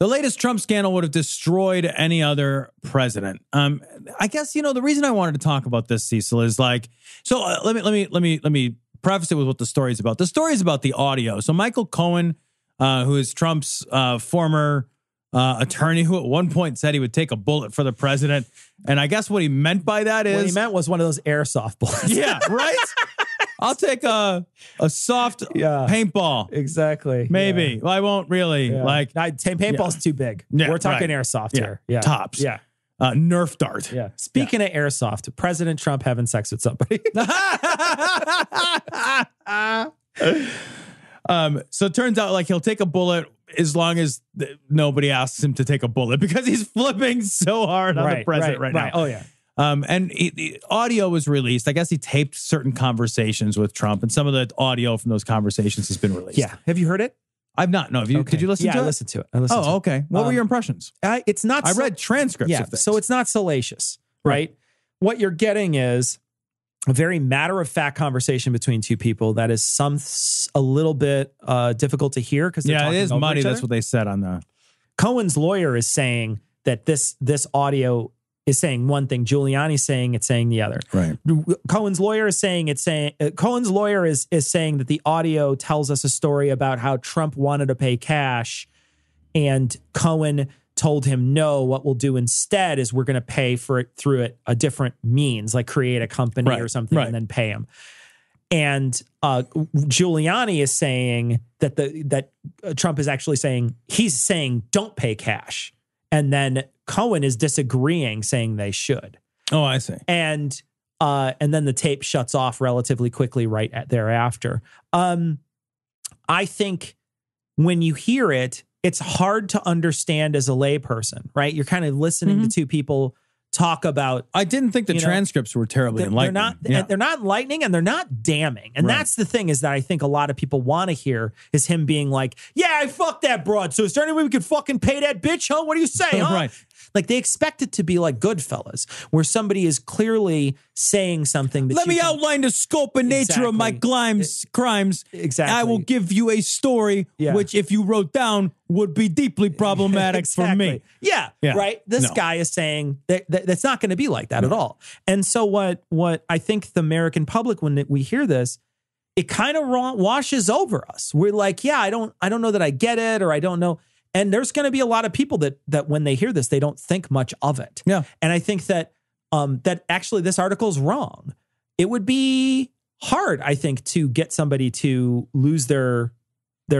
The latest Trump scandal would have destroyed any other president. I guess, the reason I wanted to talk about this, Cecil, is let me preface it with what the story is about. The story is about the audio. So Michael Cohen, who is Trump's former attorney, who at one point said he would take a bullet for the president. And I guess what he meant by that is... What he meant was one of those airsoft bullets. Yeah, right? I'll take a soft paintball. Exactly. Maybe. Well, I won't really. Paintball's too big. Yeah, we're talking airsoft here. Yeah. Tops. Yeah. Nerf dart. Yeah. Speaking of airsoft, President Trump having sex with somebody. So it turns out like he'll take a bullet as long as nobody asks him to take a bullet because he's flipping so hard on the president right now. Oh, yeah. And audio was released. I guess he taped certain conversations with Trump, and some of the audio from those conversations has been released. Yeah. Have you heard it? I've not. No. Have you? Okay. Did you listen to it? Yeah, I listened to it. I listened to it. Okay. What were your impressions? It's not. I read transcripts of things. So it's not salacious, right? What you're getting is a very matter-of-fact conversation between two people that is a little bit difficult to hear because it is muddy. That's what they said on the. Cohen's lawyer is saying that this audio is saying one thing. Giuliani's saying it's saying the other. Right. Cohen's lawyer is saying Cohen's lawyer is saying that the audio tells us a story about how Trump wanted to pay cash, and Cohen told him, no, what we'll do instead is we're going to pay for it through a different means, like create a company or something and then pay him. And Giuliani is saying that Trump is actually saying, he's saying don't pay cash. And then Cohen is disagreeing, saying they should. Oh, I see. And then the tape shuts off relatively quickly thereafter. I think when you hear it, it's hard to understand as a layperson, right? You're kind of listening to two people talk about. I didn't think the transcripts were terribly enlightening. They're not enlightening and they're not damning. And that's the thing, is that I think a lot of people want to hear is him being like, yeah, I fucked that broad. So is there any way we could fucking pay that bitch, huh? What do you say, huh? Right. Like they expect it to be like Goodfellas, where somebody is clearly saying something that Let me outline the scope and nature of my crimes. Exactly. I will give you a story, which if you wrote down would be deeply problematic for me. Yeah, right? This guy is saying that's not going to be like that at all. And so what I think the American public, when we hear this, it kind of washes over us. We're like, yeah, I don't know that I get it, or I don't know. And there's going to be a lot of people that when they hear this, they don't think much of it. Yeah. And I think that that actually this article is wrong. It would be hard, I think, to get somebody to lose their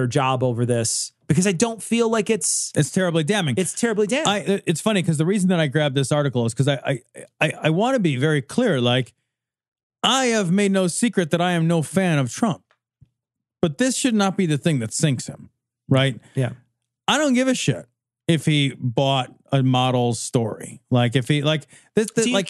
job over this, because I don't feel like it's terribly damning. It's terribly damning. It's funny because the reason that I grabbed this article is because I want to be very clear. Like, I have made no secret that I am no fan of Trump, but this should not be the thing that sinks him, right? Yeah. I don't give a shit if he bought a model's story. Like if he do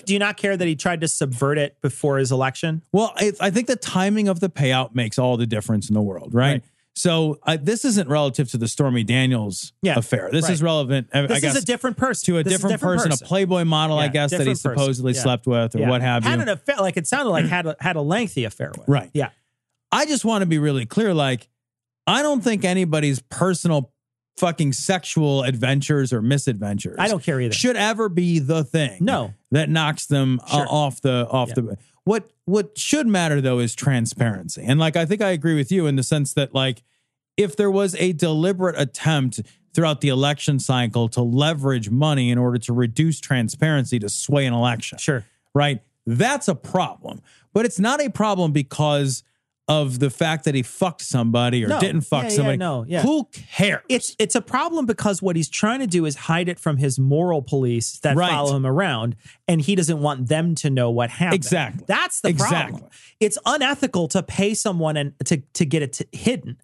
you not care that he tried to subvert it before his election? Well, I think the timing of the payout makes all the difference in the world, right? So this isn't relative to the Stormy Daniels affair. This is relevant. I guess is a different person to a different person, a Playboy model, I guess, that he supposedly slept with or what have you. Had an affair, like it sounded like had a lengthy affair with. Right. Yeah. I just want to be really clear. Like, I don't think anybody's personal fucking sexual adventures or misadventures, I don't care either, should ever be the thing that knocks them off the what should matter though is transparency. And like I think I agree with you in the sense that like if there was a deliberate attempt throughout the election cycle to leverage money in order to reduce transparency to sway an election, right, that's a problem. But it's not a problem because of the fact that he fucked somebody or didn't fuck somebody. Who cares? It's a problem because what he's trying to do is hide it from his moral police that follow him around, and he doesn't want them to know what happened. Exactly. That's the problem. It's unethical to pay someone and to get it hidden.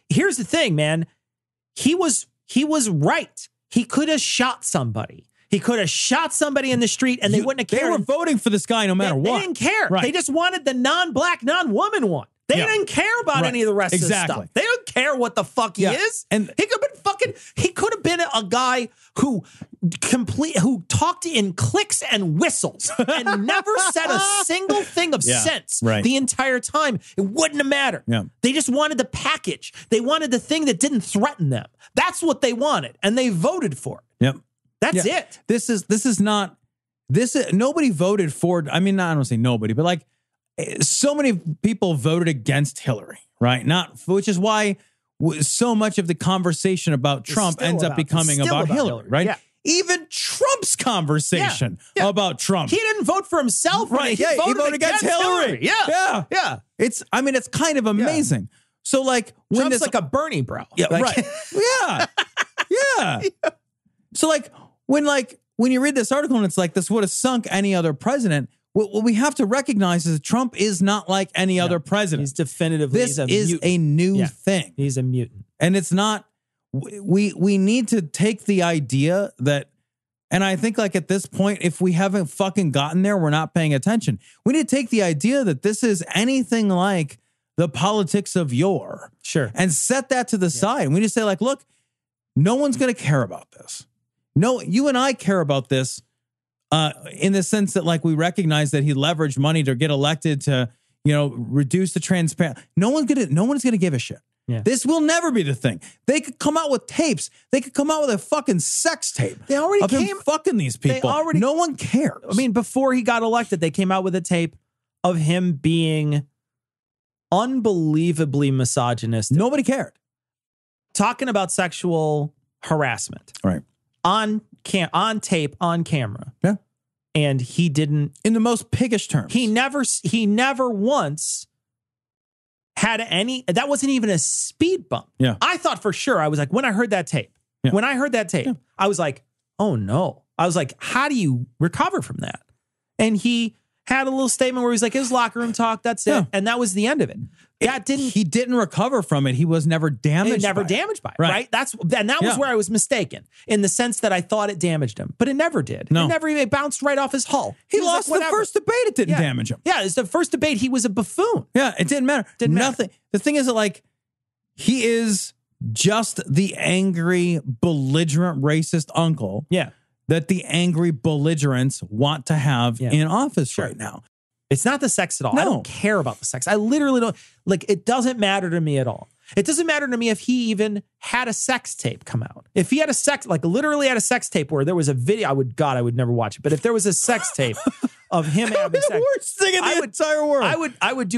Here's the thing, man. He was right. He could have shot somebody. He could have shot somebody in the street and they wouldn't have cared. They were voting for this guy no matter what. They didn't care. Right. They just wanted the non-black, non-woman one. They didn't care about any of the rest of the stuff. They don't care what the fuck he is. And he could have been a guy who talked in clicks and whistles and never said a single thing of sense the entire time. It wouldn't have mattered. Yeah. They just wanted the package. They wanted the thing that didn't threaten them. That's what they wanted. And they voted for it. Yep. That's it. Nobody voted for, I mean, I don't say nobody, but like so many people voted against Hillary, right? Which is why so much of the conversation about Trump ends up becoming about Hillary, right? Yeah. Even Trump's conversation about Trump. He didn't vote for himself. Right. He voted against Hillary. Yeah. It's kind of amazing. So like when Trump's like a Bernie bro. Yeah. Right. Yeah. So like when you read this article and it's like this would have sunk any other president. what we have to recognize is that Trump is not like any other president. He's definitively this is a new thing. He's a mutant, and it's not. We need to take the idea that, and I think like at this point, if we haven't fucking gotten there, we're not paying attention. We need to take the idea that this is anything like the politics of yore, and set that to the side. And we just say like, look, no one's going to care about this. No, you and I care about this. In the sense that, like, we recognize that he leveraged money to get elected to, reduce the transparent. No one's gonna give a shit. Yeah. This will never be the thing. They could come out with tapes. They could come out with a fucking sex tape. They already of him fucking these people. No one cares. I mean, before he got elected, they came out with a tape of him being unbelievably misogynistic. Nobody cared. Talking about sexual harassment. Right. On tape, on camera. Yeah. And he didn't, in the most piggish terms. He never once had any, that wasn't even a speed bump. Yeah. I thought for sure, I was like, when I heard that tape, I was like, oh no. I was like, how do you recover from that? And he had a little statement where he was like, his locker room talk, that's it. And that was the end of it. He didn't recover from it. He was never damaged. Damaged by it, right? That was where I was mistaken, in the sense that I thought it damaged him, but it never did. No. It bounced right off his hull. He lost the first debate. It didn't damage him. Yeah, it's the first debate. He was a buffoon. Yeah, it didn't matter. Nothing. The thing is that, like, he is just the angry, belligerent, racist uncle. Yeah. That the angry belligerents want to have in office right now. It's not the sex at all. No. I don't care about the sex. I literally don't. Like, it doesn't matter to me at all. It doesn't matter to me if he even had a sex tape come out. If he had literally had a sex tape where there was a video, I would never watch it. But if there was a sex tape of him having sex, the worst thing in the entire world. I would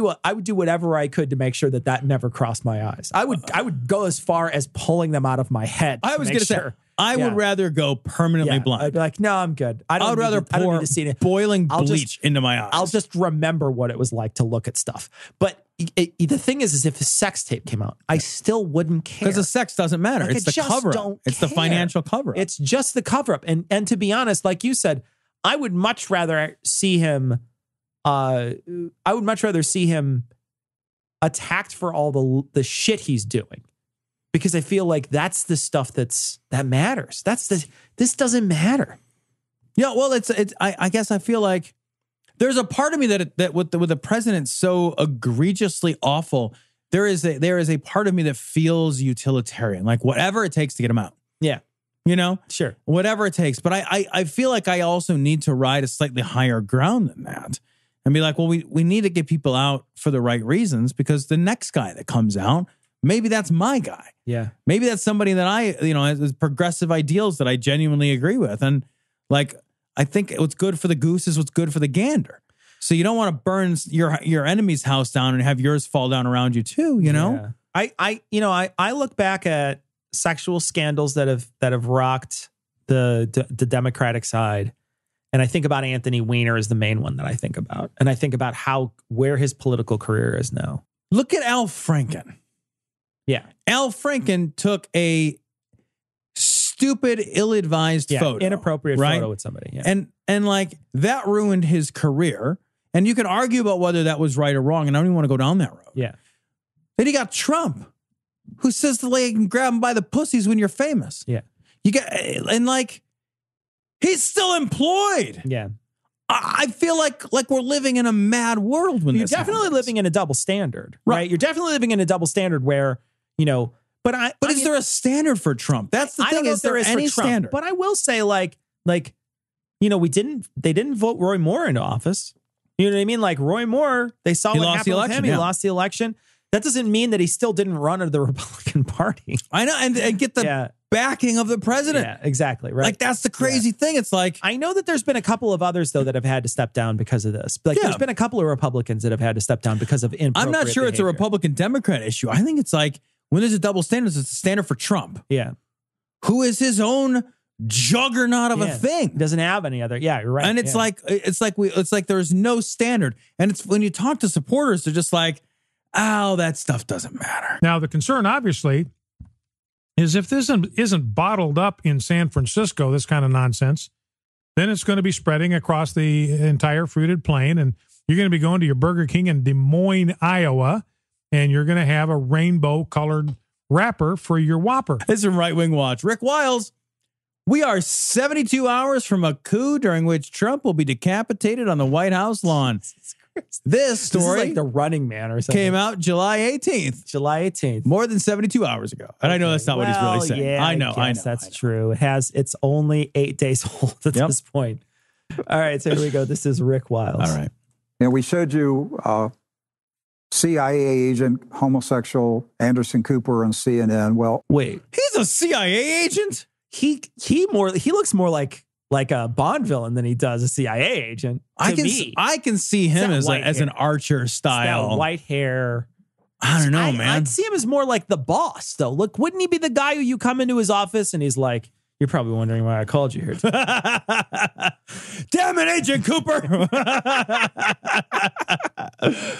do whatever I could to make sure that never crossed my eyes. I would go as far as pulling them out of my head. I was going to say, I would rather go permanently blind. I'd be like, no, I'm good. I would rather pour boiling bleach into my eyes. I'll just remember what it was like to look at stuff. But the thing is if a sex tape came out, I still wouldn't care. Because the sex doesn't matter. Like, it's the cover-up. It's the financial cover-up. It's just the cover-up. And to be honest, like you said, I would much rather see him attacked for all the shit he's doing. Because I feel like that's the stuff that matters. This doesn't matter. Yeah, well, I guess I feel like there's a part of me that with the president so egregiously awful, there is a part of me that feels utilitarian, like whatever it takes to get him out. Yeah. Sure. Whatever it takes. But I feel like I also need to ride a slightly higher ground than that and be like, well, we need to get people out for the right reasons, because the next guy that comes out, maybe that's my guy. Yeah. Maybe that's somebody that has progressive ideals that I genuinely agree with. And like, I think what's good for the goose is what's good for the gander. So you don't want to burn your enemy's house down and have yours fall down around you too, Yeah. I look back at sexual scandals that have rocked the Democratic side. And I think about Anthony Weiner as the main one that I think about. And I think about where his political career is now. Look at Al Franken. Yeah. Al Franken took a stupid, ill-advised photo. Inappropriate photo with somebody. Yeah. And like that ruined his career. And you can argue about whether that was right or wrong. And I don't even want to go down that road. Yeah. Then you got Trump, who says the lady can grab him by the pussies when you're famous. Yeah. He's still employed. Yeah. I feel like we're living in a mad world when you're definitely living in a double standard, right? You're definitely living in a double standard where, but is there a standard for Trump? That's the thing. Is there any standard? But I will say they didn't vote Roy Moore into office. You know what I mean? Like Roy Moore, they saw what happened with him. He lost the election. That doesn't mean that he still didn't run under the Republican Party. I know. And get the backing of the president. Yeah, exactly. Right. Like, that's the crazy thing. It's like, I know that there's been a couple of others, though, that have had to step down because of this. Like, there's been a couple of Republicans that have had to step down because of inappropriate I'm not sure behavior. It's a Republican-Democrat issue. I think it's like, when there's a double standard, it's a standard for Trump. Yeah. Who is his own juggernaut of a thing. Doesn't have any other. Yeah, you're right. And it's like there's no standard. And it's when you talk to supporters, they're just like, oh, that stuff doesn't matter. Now, the concern, obviously, is if this isn't bottled up in San Francisco, this kind of nonsense, then it's going to be spreading across the entire fruited plain, and you're going to be going to your Burger King in Des Moines, Iowa, and you're going to have a rainbow-colored wrapper for your Whopper. This is from Right Wing Watch. Rick Wiles, we are 72 hours from a coup during which Trump will be decapitated on the White House lawn. This story, is like The Running Man or something, came out July 18th. July 18th. More than 72 hours ago. And I know that's not what he's really saying. Yeah, I know. That's true. It's only 8 days old at this point. All right, so here we go. This is Rick Wiles. All right. We showed you CIA agent, homosexual, Anderson Cooper on CNN. Well, wait, he's a CIA agent? He looks more like a Bond villain than he does a CIA agent. I can see him as an Archer style. That white hair. I don't know, man. I'd see him as more like the boss, though. Look, wouldn't he be the guy who you come into his office and he's like, "You're probably wondering why I called you here today." Damn it, Agent Cooper.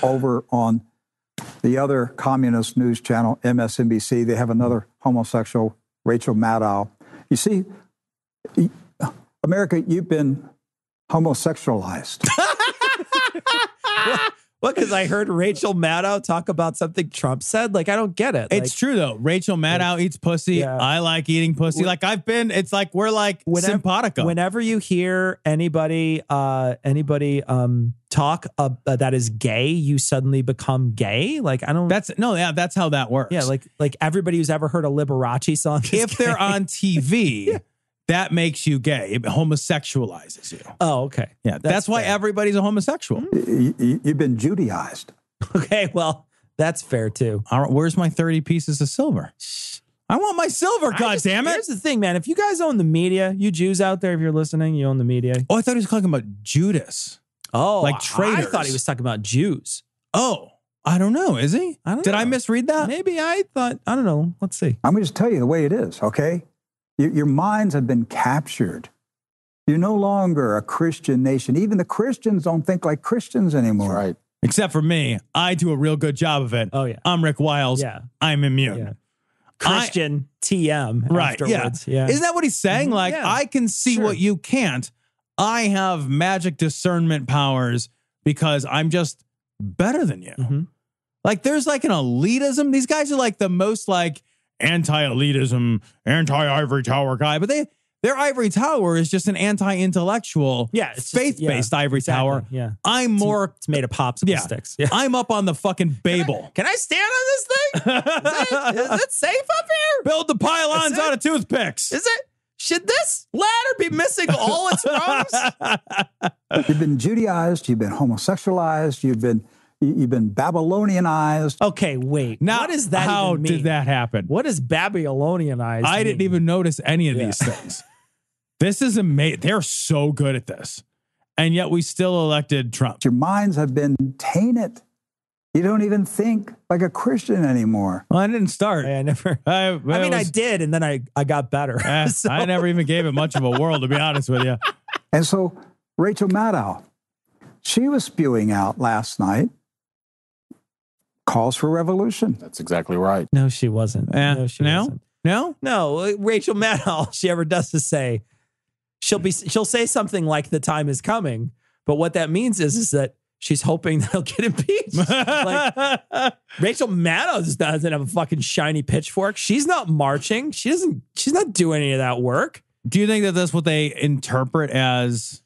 Over on the other communist news channel, MSNBC, they have another homosexual, Rachel Maddow. You see, America, you've been homosexualized. What? Because I heard Rachel Maddow talk about something Trump said. Like, I don't get it. It's true, though. Rachel Maddow eats pussy. Yeah. I like eating pussy. It's like we're like simpatico. Whenever you hear anybody talk that is gay, you suddenly become gay. Like, I don't. That's how that works. Yeah, like everybody who's ever heard a Liberace song. If they're on TV. Yeah. That makes you gay. It homosexualizes you. Oh, okay. Yeah, that's why everybody's a homosexual. You've been Judaized. Okay, well, that's fair, too. All right, where's my 30 pieces of silver? I want my silver, goddammit. Here's the thing, man. If you guys own the media, you Jews out there, if you're listening, you own the media. Oh, I thought he was talking about Judas. Oh, like traitors. I thought he was talking about Jews. Oh, I don't know. Is he? Did I misread that? Maybe I don't know. Let's see. I'm going to just tell you the way it is, okay? Your minds have been captured. You're no longer a Christian nation. Even the Christians don't think like Christians anymore. That's right. Except for me. I do a real good job of it. Oh, yeah. I'm Rick Wiles. Yeah. I'm immune. Yeah. Christian TM right, afterwards. Yeah. Isn't that what he's saying? Like, I can see what you can't. I have magic discernment powers because I'm just better than you. Mm-hmm. Like, there's like an elitism. These guys are like the most like anti-elitism, anti-ivory tower guy, but their ivory tower is just an anti-intellectual, faith-based ivory tower. Yeah, It's made of popsicle sticks. Yeah. I'm up on the fucking Babel. Can I stand on this thing? Is it safe up here? Build the pylons out of toothpicks. Is it? Should this ladder be missing all its rungs? You've been Judaized. You've been homosexualized. You've been Babylonianized. Okay, wait. Now, what does that how even mean? Did that happen? What is Babylonianized I mean? didn't even notice any of these things. This is amazing. They're so good at this. And yet we still elected Trump. Your minds have been tainted. You don't even think like a Christian anymore. Well, I didn't start. I never. I did, and then I got better. So. I never even gave it much of a whirl, to be honest with you. And so Rachel Maddow, she was spewing out last night calls for revolution. That's exactly right. No, she wasn't. No, she wasn't. No. Rachel Maddow, all she ever does is say she'll say something like the time is coming, but what that means is that she's hoping that he'll get impeached. Like, Rachel Maddow just doesn't have a fucking shiny pitchfork. She's not marching. She's not doing any of that work. Do you think that that's what they interpret as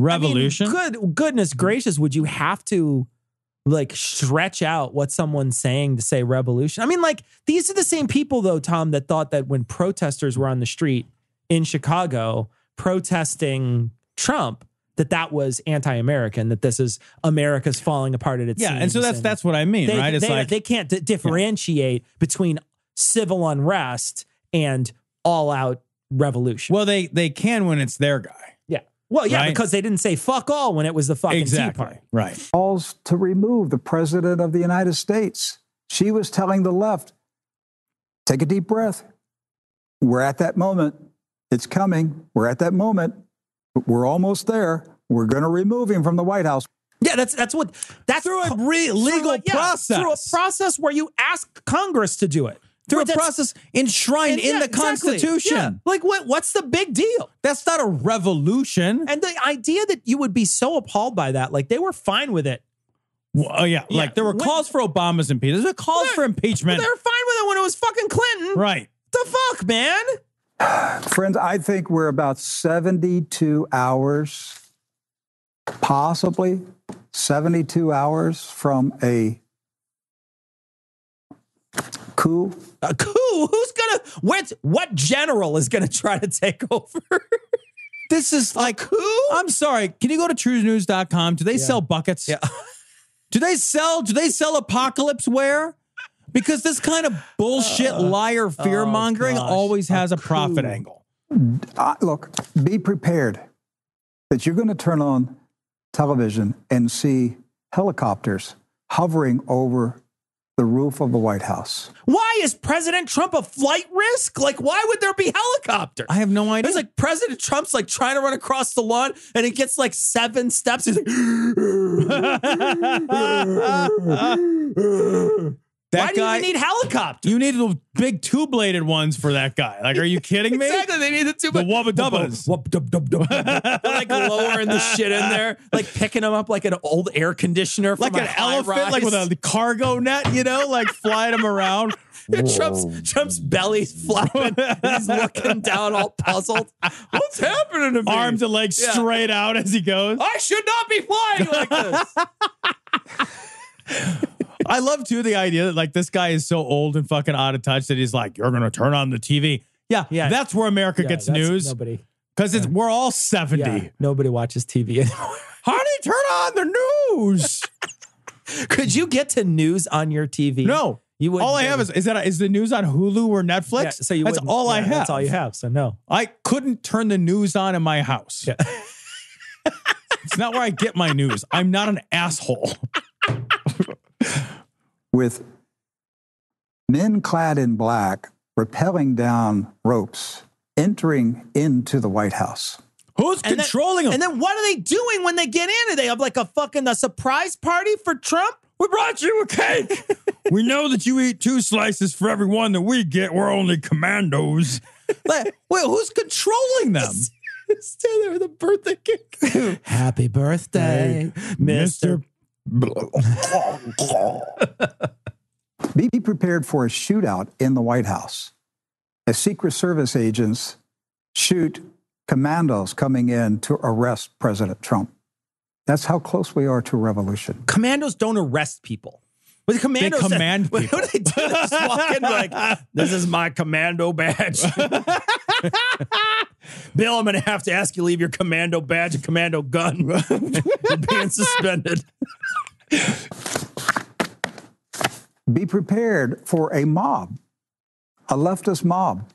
revolution? Goodness gracious, would you have to like stretch out what someone's saying to say revolution? I mean, like, these are the same people, though, Tom, that thought that when protesters were on the street in Chicago protesting Trump, that was anti-American, that this is America's falling apart at its seams. And so that's what I mean, right? It's they can't differentiate between civil unrest and all-out revolution. Well, they can when it's their guy. Yeah. Well, yeah, right? Because they didn't say fuck all when it was the fucking Tea Party. Right. Calls to remove the president of the United States. She was telling the left, take a deep breath. We're at that moment. It's coming. We're at that moment. We're almost there. We're going to remove him from the White House. Yeah, that's through a legal process. Through a process where you ask Congress to do it. through a process enshrined in the Constitution. Yeah. Like, what's the big deal? That's not a revolution. And the idea that you would be so appalled by that, like, they were fine with it. Well, like there were calls for Obama's impeachment. There were calls for impeachment. They were fine with it when it was fucking Clinton. Right. The fuck, man? Friends, I think we're about 72 hours, possibly 72 hours from a coup. A coup? What general is gonna try to take over? This is like coup? I'm sorry. Can you go to truenews.com? Do they sell buckets? Yeah. Do they sell apocalypse wear? Because this kind of bullshit liar fear mongering always has a profit angle. Look, be prepared that you're going to turn on television and see helicopters hovering over the roof of the White House. Why is President Trump a flight risk? Like, why would there be helicopters? I have no idea. It's like President Trump's like trying to run across the lawn and he gets like 7 steps. He's like, why do you even need helicopters? You need the big two-bladed ones for that guy. Like, are you kidding me? Exactly. They need the two. The wubba-dubbas. Like lowering the shit in there, like picking them up like an old air conditioner from like an elephant, like with a cargo net, like flying them around. Trump's belly's flapping. He's looking down all puzzled. What's happening to me? Arms and legs straight out as he goes. I should not be flying like this. I love, too, the idea that, like, this guy is so old and fucking out of touch that he's like, you're going to turn on the TV. Yeah, that's where America gets news. Nobody. Because we're all 70. Yeah, nobody watches TV anymore. Honey, turn on the news. Could you get to news on your TV? No. You all I have is the news on Hulu or Netflix? Yeah, so that's all I have. That's all you have, so no. I couldn't turn the news on in my house. Yeah. It's not where I get my news. I'm not an asshole. With men clad in black rappelling down ropes, entering into the White House. Who's controlling them? And then what are they doing when they get in? Do they have like a surprise party for Trump? We brought you a cake. We know that you eat 2 slices for every one that we get. We're only commandos. Wait, who's controlling them? Stand there with a birthday cake. Happy birthday, Mr. Be prepared for a shootout in the White House as Secret Service agents shoot commandos coming in to arrest President Trump. That's how close we are to a revolution. Commandos don't arrest people. But the commandos they command people. What do they do? They just walk in like, this is my commando badge. Bill, I'm going to have to ask you to leave your commando badge and commando gun. You're being suspended. Be prepared for a mob, a leftist mob,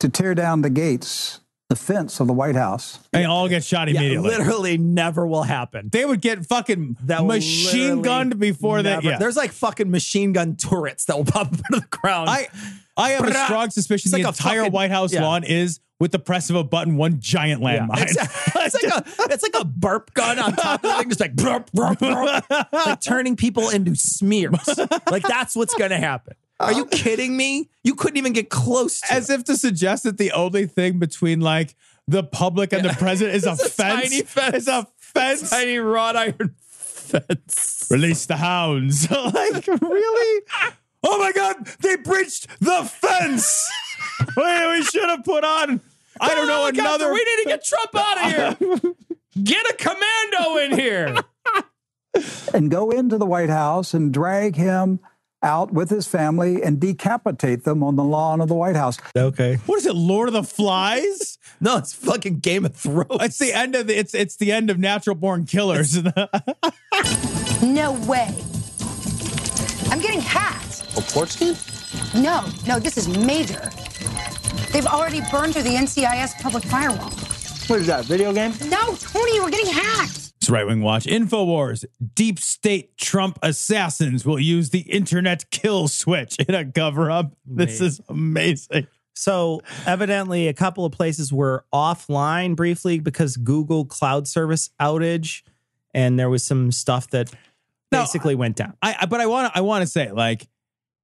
to tear down the gates, the fence of the White House. And all get shot immediately. Literally never will happen. They would get fucking machine gunned before that. Yeah. There's like fucking machine gun turrets that will pop up out of the ground. I have a strong suspicion the entire White House lawn is, with the press of a button, one giant landmine. It's like a burp gun on top of the thing, just like burp, burp, burp, like turning people into smears. Like that's what's going to happen. Are you kidding me? You couldn't even get close to As if to suggest that the only thing between like the public and the president is a fence. Tiny fence. It's a fence. Tiny wrought iron fence. Release the hounds. Like, really? Oh my God, they breached the fence. We should have put on, I don't know, another. We need to get Trump out of here. Get a commando in here. And go into the White House and drag him out with his family and decapitate them on the lawn of the White House. Okay. What is it, Lord of the Flies? No, it's fucking Game of Thrones. It's the end of it's the end of Natural Born Killers. No way. I'm getting hacked. A port scan? No, this is major. They've already burned through the NCIS public firewall. What is that, video game? No, Tony, we're getting hacked. It's Right Wing Watch. Infowars. Deep state Trump assassins will use the internet kill switch in a cover-up. This is amazing. So evidently a couple of places were offline briefly because Google cloud service outage, and there was some stuff that basically went down. But I want to say, like,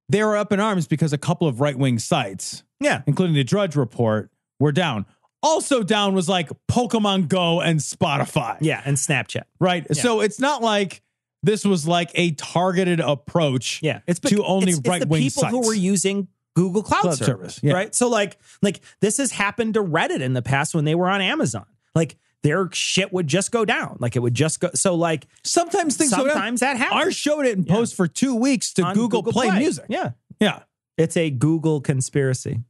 they were up in arms because a couple of right-wing sites, including the Drudge Report, were down. Also down was like Pokemon Go and Spotify. Yeah, and Snapchat. Right? Yeah. So it's not like this was like a targeted approach to only right-wing sites. It's the people who were using Google Cloud Service, right? So like this has happened to Reddit in the past when they were on Amazon. Like their shit would just go down. Like it would just go. So like sometimes things that happens. Our show didn't post for 2 weeks to Google Play Music. Yeah. Yeah. It's a Google conspiracy.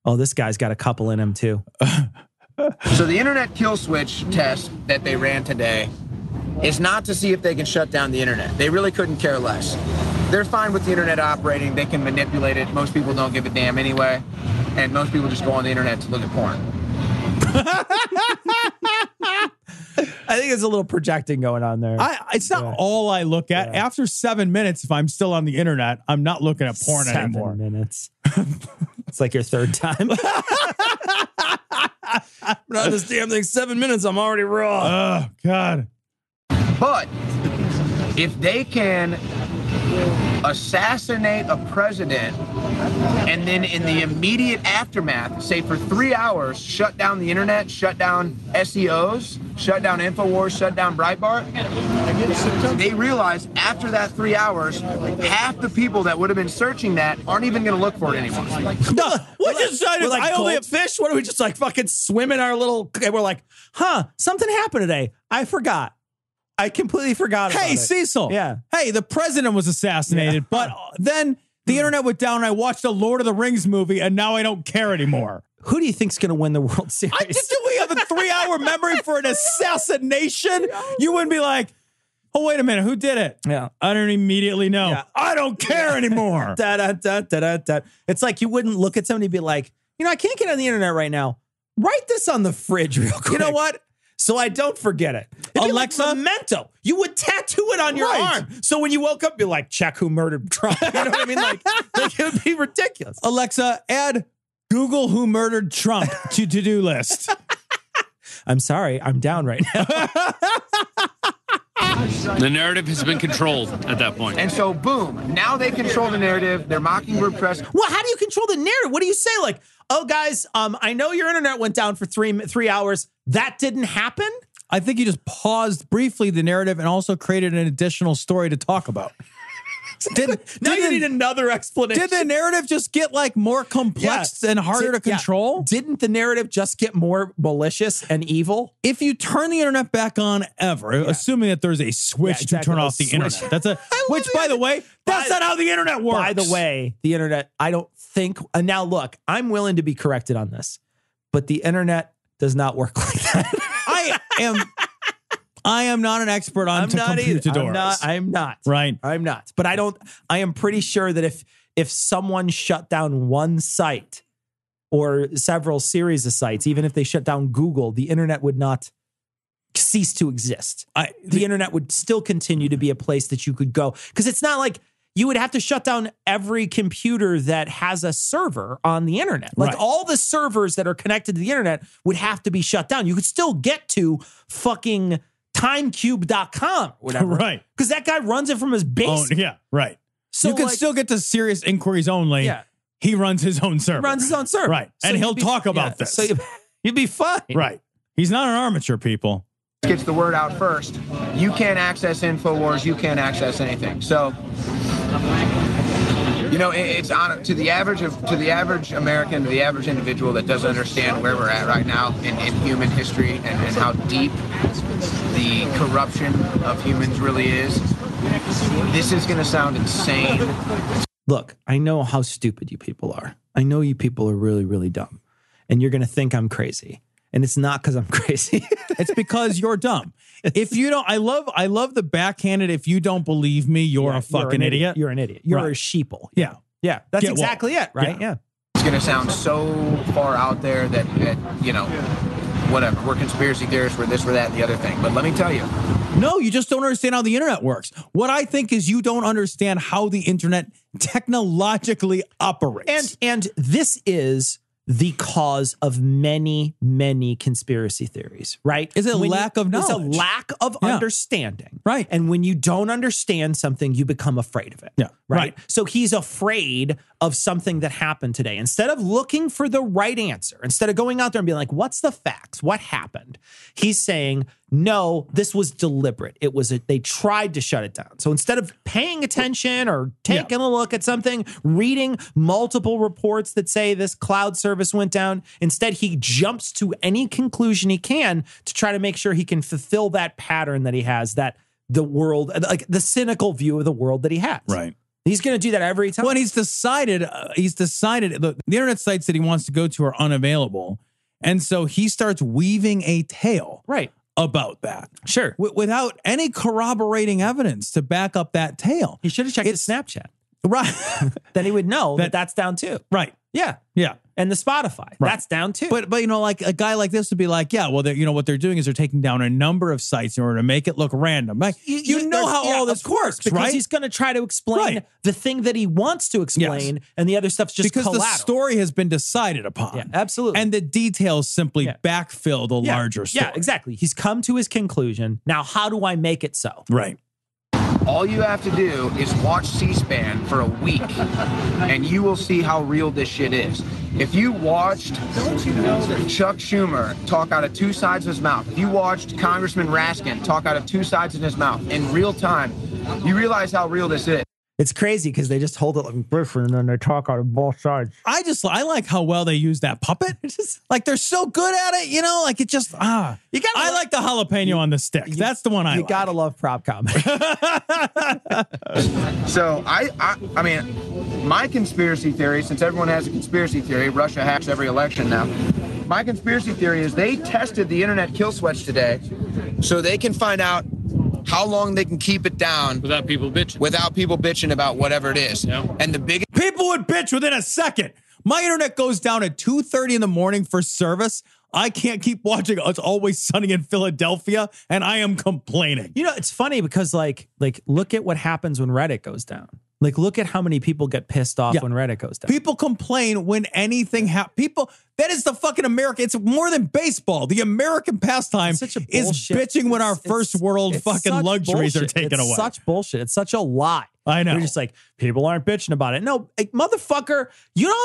Oh, this guy's got a couple in him too. So the internet kill switch test that they ran today is not to see if they can shut down the internet. They really couldn't care less. They're fine with the internet operating. They can manipulate it. Most people don't give a damn anyway. And most people just go on the internet to look at porn. I think there's a little projecting going on there. It's not all I look at. Yeah. After 7 minutes, if I'm still on the internet, I'm not looking at porn anymore. 7 minutes. It's like your third time. Not this damn thing. 7 minutes, I'm already raw. Oh, God. But if they can assassinate a president and then in the immediate aftermath, say for 3 hours, shut down the internet, shut down SEOs, shut down Infowars, shut down Breitbart, they realize after that 3 hours, half the people that would have been searching that aren't even going to look for it anymore. No, we're like goldfish. What are we just like fucking swimming our little? And we're like, something happened today. I forgot. I completely forgot about it. Hey, Cecil. Yeah. Hey, the president was assassinated, but then the internet went down and I watched a Lord of the Rings movie and now I don't care anymore. Who do you think's going to win the World Series? Do we have a 3-hour memory for an assassination? You wouldn't be like, oh, wait a minute. Who did it? Yeah. I don't immediately know. Yeah. I don't care anymore. It's like you wouldn't look at somebody and be like, I can't get on the internet right now. Write this on the fridge real quick. You know what? So I don't forget it. Alexa, like memento. You would tattoo it on your arm. So when you woke up, you're like, check who murdered Trump. You know what I mean? Like it would be ridiculous. Alexa, add Google who murdered Trump to to-do list. I'm sorry. I'm down right now. The narrative has been controlled at that point. And so, boom, now they control the narrative. They're Mockingbird Press. Well, how do you control the narrative? What do you say? Like, oh, guys, I know your internet went down for three hours. That didn't happen? I think you just paused briefly the narrative and also created an additional story to talk about. Now you need another explanation. Did the narrative just get like more complex and harder to control? Didn't the narrative just get more malicious and evil? If you turn the internet back on ever, assuming that there's a switch to turn off the internet, which by the way, that's not how the internet works. By the way, the internet, I don't think, now look, I'm willing to be corrected on this, but the internet does not work like that. I am not an expert on computadors. I'm not. Right. I'm not. But I am pretty sure that if someone shut down one site or several series of sites, even if they shut down Google, the internet would not cease to exist. The internet would still continue to be a place that you could go. Because it's not like you would have to shut down every computer that has a server on the internet. Like all the servers that are connected to the internet would have to be shut down. You could still get to fucking timecube.com, whatever. Right. Because that guy runs it from his base. Yeah, right. So you can still get to serious inquiries only. Yeah. He runs his own server. Right. So and he'll talk about this. So you'd be fine. Right. He's not an armature, people. Gets the word out first. You can't access Infowars. You can't access anything. So, it's on to the average American, to the average individual that doesn't understand where we're at right now in human history and how deep the corruption of humans really is. This is going to sound insane. Look, I know how stupid you people are. I know you people are really, really dumb. And you're going to think I'm crazy. And it's not because I'm crazy. It's because you're dumb. If you don't, I love the backhanded, if you don't believe me, you're a fucking idiot. You're an idiot. You're a sheeple. Yeah. Yeah. That's exactly it, right? Yeah. It's going to sound so far out there that whatever. We're conspiracy theorists, we're this, we're that, and the other thing. But let me tell you. No, you just don't understand how the internet works. What I think is you don't understand how the internet technologically operates. And this is the cause of many, many conspiracy theories, right? Is a lack of knowledge. It's a lack of understanding. Right. And when you don't understand something, you become afraid of it. Yeah. Right. So he's afraid of something that happened today. Instead of looking for the right answer, instead of going out there and being like, what's the facts? What happened? He's saying, no, this was deliberate. They tried to shut it down. So instead of paying attention or taking a look at something, reading multiple reports that say this cloud service went down, instead he jumps to any conclusion he can to try to make sure he can fulfill that pattern that he has, that the world, like the cynical view of the world that he has. Right. He's going to do that every time. Well, he's decided the internet sites that he wants to go to are unavailable. And so he starts weaving a tale. Right. About that. Sure. Without any corroborating evidence to back up that tale. He should have checked his Snapchat. Right. Then he would know that that's down too. Right. Yeah. Yeah. And the Spotify, that's down too. But you know, like a guy like this would be like, yeah, well, you know, what they're doing is they're taking down a number of sites in order to make it look random. Like, you know how all this works, because right? he's going to try to explain the thing that he wants to explain, and the other stuff's just because collateral. the story has been decided upon. Yeah, absolutely. And the details simply backfill the larger story. Yeah, exactly. He's come to his conclusion. Now, how do I make it so? Right. All you have to do is watch C-SPAN for a week, and you will see how real this shit is. If you watched Chuck Schumer talk out of two sides of his mouth, if you watched Congressman Raskin talk out of two sides of his mouth in real time, you realize how real this is. It's crazy because they just hold it like different and then they talk out of both sides. I like how well they use that puppet. It's just like they're so good at it, you know, like it just I like the jalapeno on the stick. That's the one I like. You gotta love prop comedy. So I mean, my conspiracy theory, since everyone has a conspiracy theory, Russia hacks every election now. My conspiracy theory is they tested the internet kill switch today so they can find out how long they can keep it down without people bitching about whatever it is. Yeah. And the biggest people would bitch within a second. My internet goes down at 2:30 in the morning for service. I can't keep watching It's Always Sunny in Philadelphia, and I am complaining. You know, it's funny because like look at what happens when Reddit goes down. Like, look at how many people get pissed off when Reddit goes down. People complain when anything happens. That is the fucking America. It's more than baseball. The American pastime is bitching when our first world fucking luxuries are taken away. It's such bullshit. It's such a lie. I know. You're just like, people aren't bitching about it. No, motherfucker, you know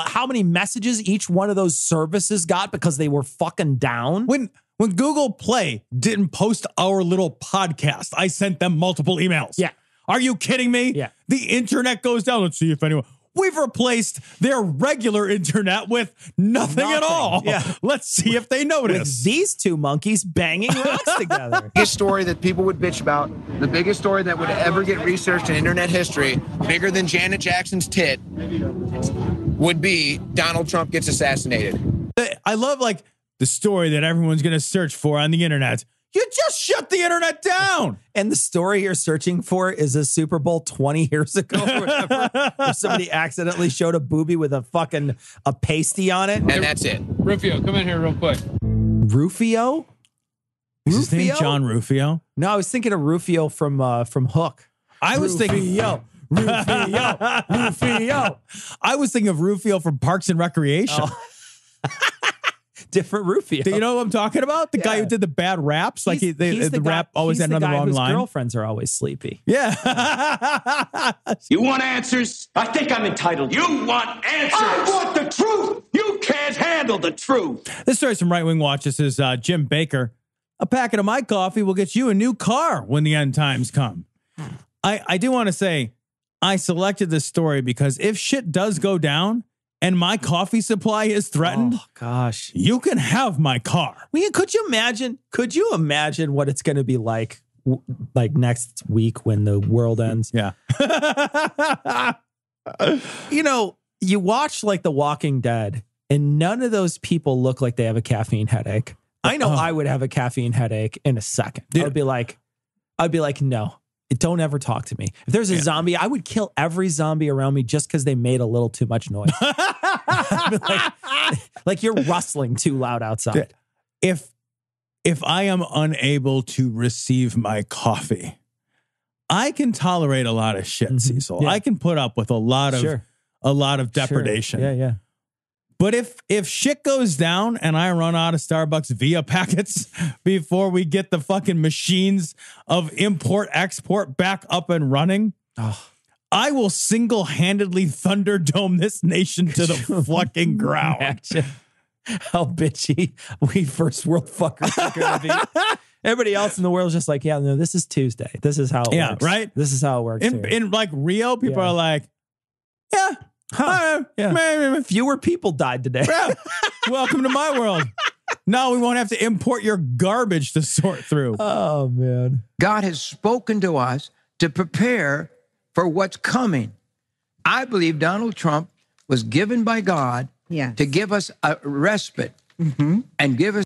how many messages each one of those services got because they were fucking down? When Google Play didn't post our little podcast, I sent them multiple emails. Yeah. Are you kidding me? Yeah. The internet goes down. Let's see if anyone. We've replaced their regular internet with nothing at all. Yeah. Let's see if they notice. With these two monkeys banging rocks together. The biggest story that people would bitch about, the biggest story that would ever get researched in internet history, bigger than Janet Jackson's tit, would be Donald Trump gets assassinated. I love like the story that everyone's going to search for on the internet. You just shut the internet down. And the story you're searching for is a Super Bowl 20 years ago or whatever, where somebody accidentally showed a boobie with a pasty on it. And that's it. Rufio, come in here real quick. Rufio? Is his name John Rufio? No, I was thinking of Rufio from Hook. I was thinking Rufio. I was thinking of Rufio from Parks and Recreation. Oh. Different Rufio. Do you know what I'm talking about? The guy who did the bad raps? Like the rap always had another wrong line. Girlfriends are always sleepy. Yeah. You want answers? I think I'm entitled. You want answers? I want the truth. You can't handle the truth. This story's from Right Wing Watch. This is Jim Bakker. A packet of my coffee will get you a new car when the end times come. I do want to say I selected this story because if shit does go down, and my coffee supply is threatened, oh gosh, you can have my car. Could you imagine what it's going to be like next week when the world ends? Yeah. You know, you watch like The Walking Dead and none of those people look like they have a caffeine headache. I know I would have a caffeine headache in a second. Dude. I'd be like, no. Don't ever talk to me. If there's a zombie, I would kill every zombie around me just because they made a little too much noise. like you're rustling too loud outside. If I am unable to receive my coffee, I can tolerate a lot of shit, Cecil. Yeah. I can put up with a lot of depredation. Sure. Yeah. But if shit goes down and I run out of Starbucks via packets before we get the fucking machines of import-export back up and running, I will single-handedly Thunderdome this nation to the fucking ground. Imagine how bitchy we first world fuckers are going to be. Everybody else in the world is just like, yeah, no, this is Tuesday. This is how it works. Right? This is how it works. In like Rio, people are like, yeah. Fewer people died today. Yeah. Welcome to my world. Now we won't have to import your garbage to sort through. Oh, man. God has spoken to us to prepare for what's coming. I believe Donald Trump was given by God to give us a respite and give us.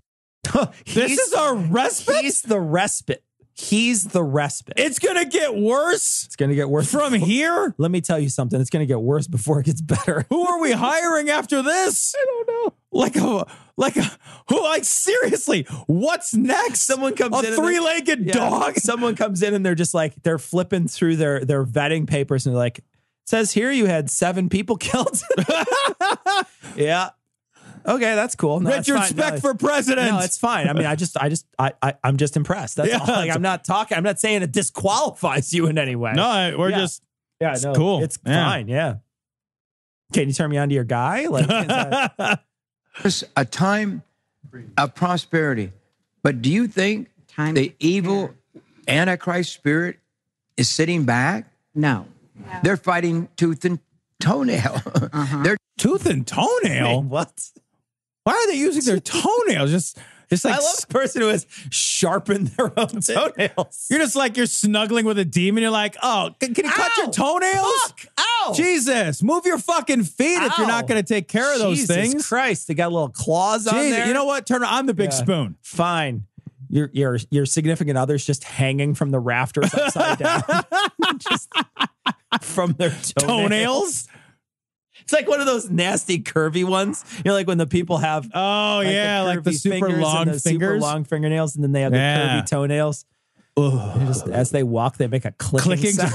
This is our respite? He's the respite. He's the respite. It's going to get worse. It's going to get worse. From here? Let me tell you something. It's going to get worse before it gets better. Who are we hiring after this? I don't know. Like seriously, what's next? Someone comes in. A three-legged dog? Someone comes in and they're just like, they're flipping through their vetting papers and they're like, it says here you had 7 people killed. Yeah. Okay, that's cool. No, Richard Speck for president. No, it's fine. I mean, I'm just impressed. That's all. Like, I'm not saying it disqualifies you in any way. No, we're just. Yeah, it's no, cool. It's fine. Yeah. Can you turn me on to your guy? Like, It's a time of prosperity. But do you think the evil Antichrist spirit is sitting back? No. They're fighting tooth and toenail. They're tooth and toenail? Wait, what? Why are they using their toenails? It's like I love the person who has sharpened their own toenails. You're just like you're snuggling with a demon. You're like, oh, can you cut your toenails? Fuck! Ow! Jesus, move your fucking feet if you're not going to take care of those things. Jesus Christ, they got little claws on there. You know what? Turner, I'm the big spoon. Fine. Your significant other's just hanging from the rafters upside down, just from their toenails. It's like one of those nasty curvy ones. You know, like when the people have like the super long fingers, super long fingernails, and then they have the curvy toenails. Just, as they walk, they make a clicking sound.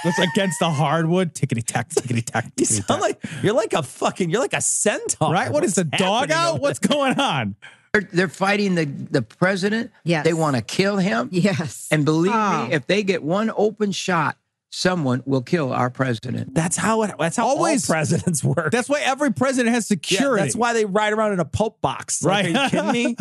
It's against the hardwood. Tickety tack, tickety tack. You sound like you're like a centaur. Right? What is the dog out? What's going on? They're fighting the president. Yes. They want to kill him. Yes. And believe me, if they get one open shot, someone will kill our president. That's how always all presidents work. That's why every president has security. That's why they ride around in a Pope box. Like, right? Are you kidding me?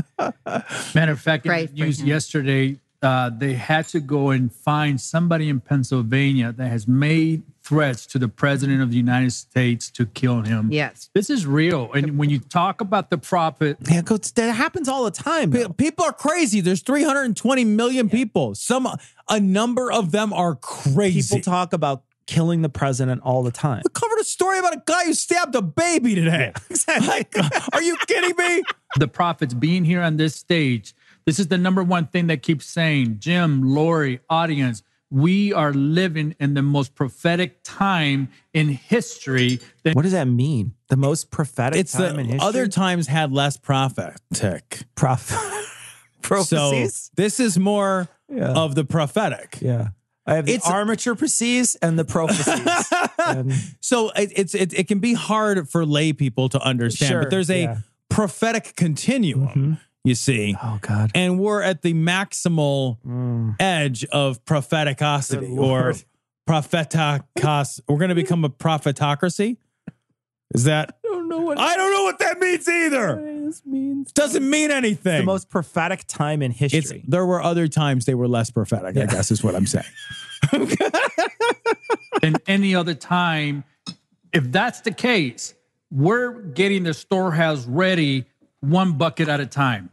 Matter of fact, in the news yesterday, they had to go and find somebody in Pennsylvania that has made threats to the president of the United States to kill him. Yes. This is real. And when you talk about the prophet. Yeah, that happens all the time. People are crazy. There's 320 million people. A number of them are crazy. People talk about killing the president all the time. We covered a story about a guy who stabbed a baby today. Yeah, exactly. Are you kidding me? The prophets being here on this stage, this is the number one thing that keeps saying, Jim, Lori, audience, we are living in the most prophetic time in history. What does that mean? The most prophetic time in history? Other times had less prophetic. Prophecies? So this is more of the prophetic. Yeah. I have the armature prophecies and the prophecies. So it can be hard for lay people to understand, but there's a prophetic continuum. You see. Oh, God. And we're at the maximal edge of propheticosity or propheticos. We're going to become a prophetocracy. Is that? I don't know what that means either. This means. Doesn't mean anything. It's the most prophetic time in history. There were other times they were less prophetic, I guess is what I'm saying. Than any other time. If that's the case, we're getting the storehouse ready one bucket at a time.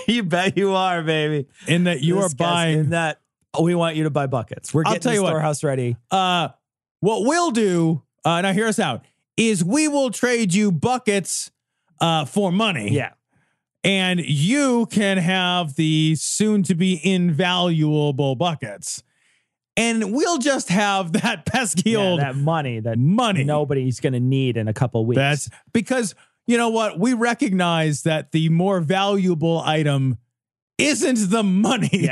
You bet you are, baby. In that you are buying. In that we want you to buy buckets. We're getting the storehouse ready. What we'll do, now hear us out, is we will trade you buckets for money. Yeah. And you can have the soon-to-be invaluable buckets. And we'll just have that pesky old... that money that nobody's going to need in a couple of weeks. That's because... You know what? We recognize that the more valuable item isn't the money,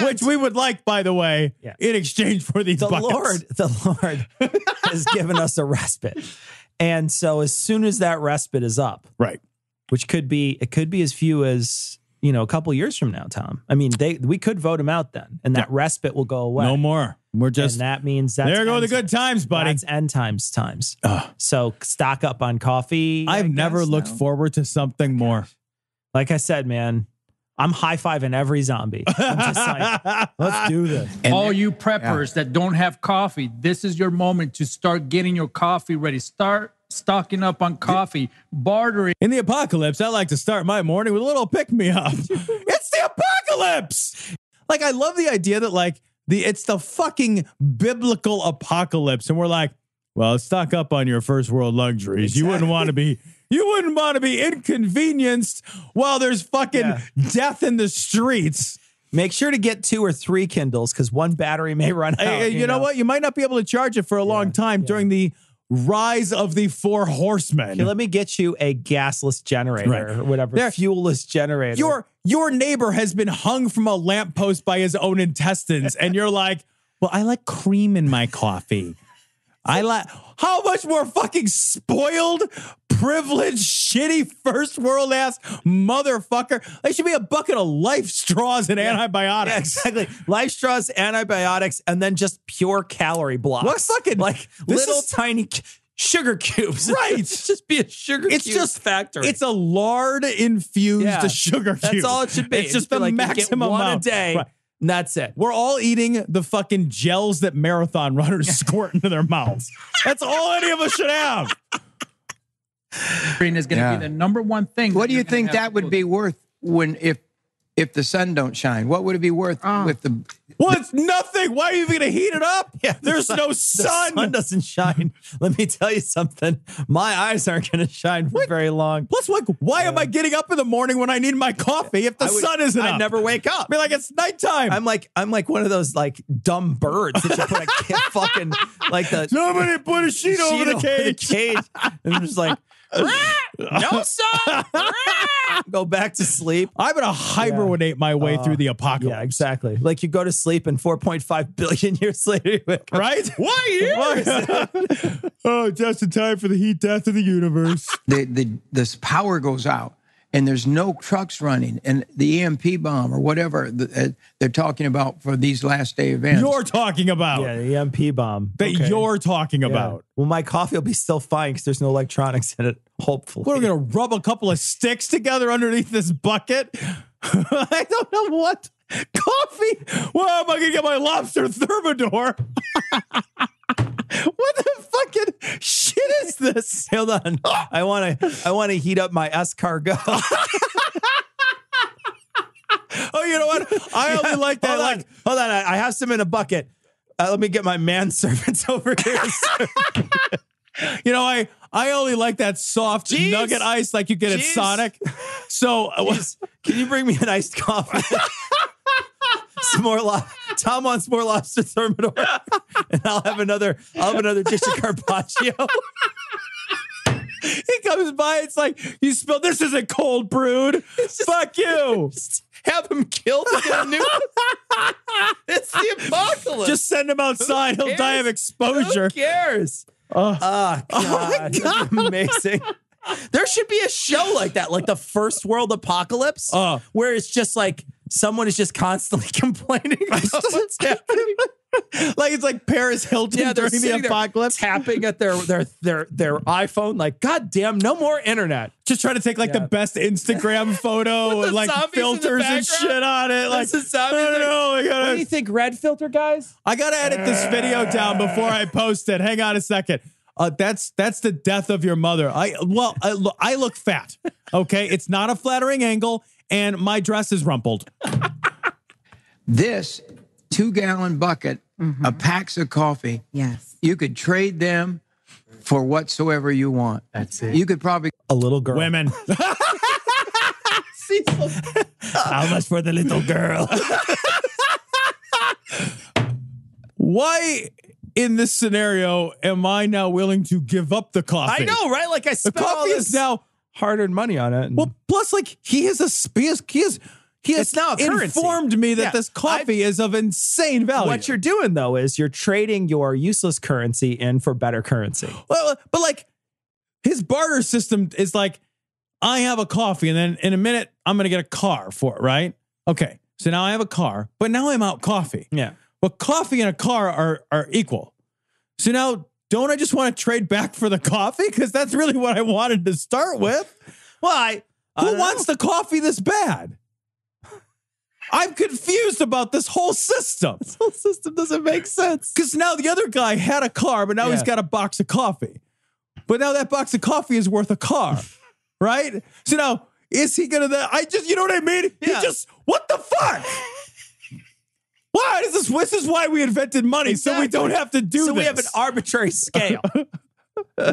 which we would like, by the way, in exchange for these buckets. The Lord has given us a respite. And so as soon as that respite is up, right, which could be as few as, a couple years from now, Tom. I mean, we could vote him out then, and that respite will go away. No more. We're just, and that means there go the good times, buddy. That's end times. So stock up on coffee. I've never looked forward to something more. Like I said, man, I'm high-fiving every zombie. I'm just like, let's do this. And all you preppers that don't have coffee, this is your moment to start getting your coffee ready. Start stocking up on coffee, bartering. In the apocalypse, I like to start my morning with a little pick-me-up. It's the apocalypse! Like, I love the idea that, like, it's the fucking biblical apocalypse, and we're like, well, stock up on your first world luxuries. Exactly. You wouldn't want to be inconvenienced while there's fucking death in the streets. Make sure to get 2 or 3 Kindles because one battery may run out. You know what? You might not be able to charge it for a long time during the rise of the 4 horsemen. Okay, let me get you a gasless generator or whatever, fuelless generator. Your neighbor has been hung from a lamppost by his own intestines, and you're like, well, I like cream in my coffee. How much more fucking spoiled, privileged, shitty first world ass motherfucker? They should be a bucket of life straws and antibiotics. Yeah, exactly. Life straws, antibiotics, and then just pure calorie blocks. What fucking little tiny sugar cubes. Right. It's just be a sugar cube factory. It's a lard infused sugar cube. That's all it should be. It's just the maximum one amount a day. Right. And that's it. We're all eating the fucking gels that marathon runners squirt into their mouths. That's all any of us should have. Green is going to be the number one thing. What do you think that would be worth if the sun don't shine? What would it be worth with the... Well, it's nothing. Why are you going to heat it up? Yeah, there's no sun. The sun doesn't shine. Let me tell you something. My eyes aren't going to shine for very long. Plus, why am I getting up in the morning when I need my coffee if the sun isn't up? I never wake up. Be like, it's nighttime. I'm like one of those like dumb birds that you put a fucking like the... Somebody put a sheet over the cage. And I'm just like... no sun. Go back to sleep. I'm gonna hibernate my way through the apocalypse. Yeah, exactly. Like you go to sleep and 4.5 billion years later, right? What years? Oh, just in time for the heat death of the universe. This power goes out and there's no trucks running, and the EMP bomb or whatever they're talking about for these last day events. You're talking about the EMP bomb that you're talking about. Well, my coffee will be still fine because there's no electronics in it. Hopefully, we're gonna rub a couple of sticks together underneath this bucket. I don't know what coffee. Well, am I gonna get my lobster thermidor? What the fucking shit is this? Hold on. I want to heat up my escargot. Oh, you know what? I only like that. Hold on. I have some in a bucket. Let me get my manservants over here. You know, I only like that soft nugget ice like you get at Sonic. So can you bring me an iced coffee? Some more Tom wants more lobster thermidor, and I'll have another dish of carpaccio. He comes by, it's like, you spilled, this isn't cold brewed. Fuck you. Just have him killed to get a new It's the apocalypse. Just send him outside. He'll die of exposure. Who cares? God. That's amazing. There should be a show like that, like the first world apocalypse, where it's just like someone is just constantly complaining about what's happening. Like it's like Paris Hilton during the apocalypse, tapping at their iPhone, like, God damn, no more internet. Just trying to take like the best Instagram photo and like filters and shit on it. Like, I don't know. What do you think, red filter guys? I gotta edit this video down before I post it. Hang on a second. That's the death of your mother. I look fat. Okay, it's not a flattering angle, and my dress is rumpled. This 2-gallon bucket of packs of coffee. Yes, you could trade them for whatsoever you want. That's it. You could probably a little girl. Women. How much for the little girl? Why? In this scenario, am I now willing to give up the coffee? I know, right? Like I spent the coffee is now hard-earned money on it. Well, plus, like he has now informed me that this coffee is of insane value. What you're doing though is you're trading your useless currency in for better currency. Well, but like His barter system is like, I have a coffee and then in a minute, I'm going to get a car for it, right? Okay. So now I have a car, but now I'm out coffee. Yeah. But coffee and a car are equal. So now, don't I just want to trade back for the coffee? Because that's really what I wanted to start with. Well, who wants the coffee this bad? I'm confused about this whole system. This whole system doesn't make sense. Because now the other guy had a car, but now he's got a box of coffee. But now that box of coffee is worth a car, right? So now, is he going to, you know what I mean? Yeah. He just, what the fuck? Why is this is why we invented money, so we don't have to do this. So we have an arbitrary scale.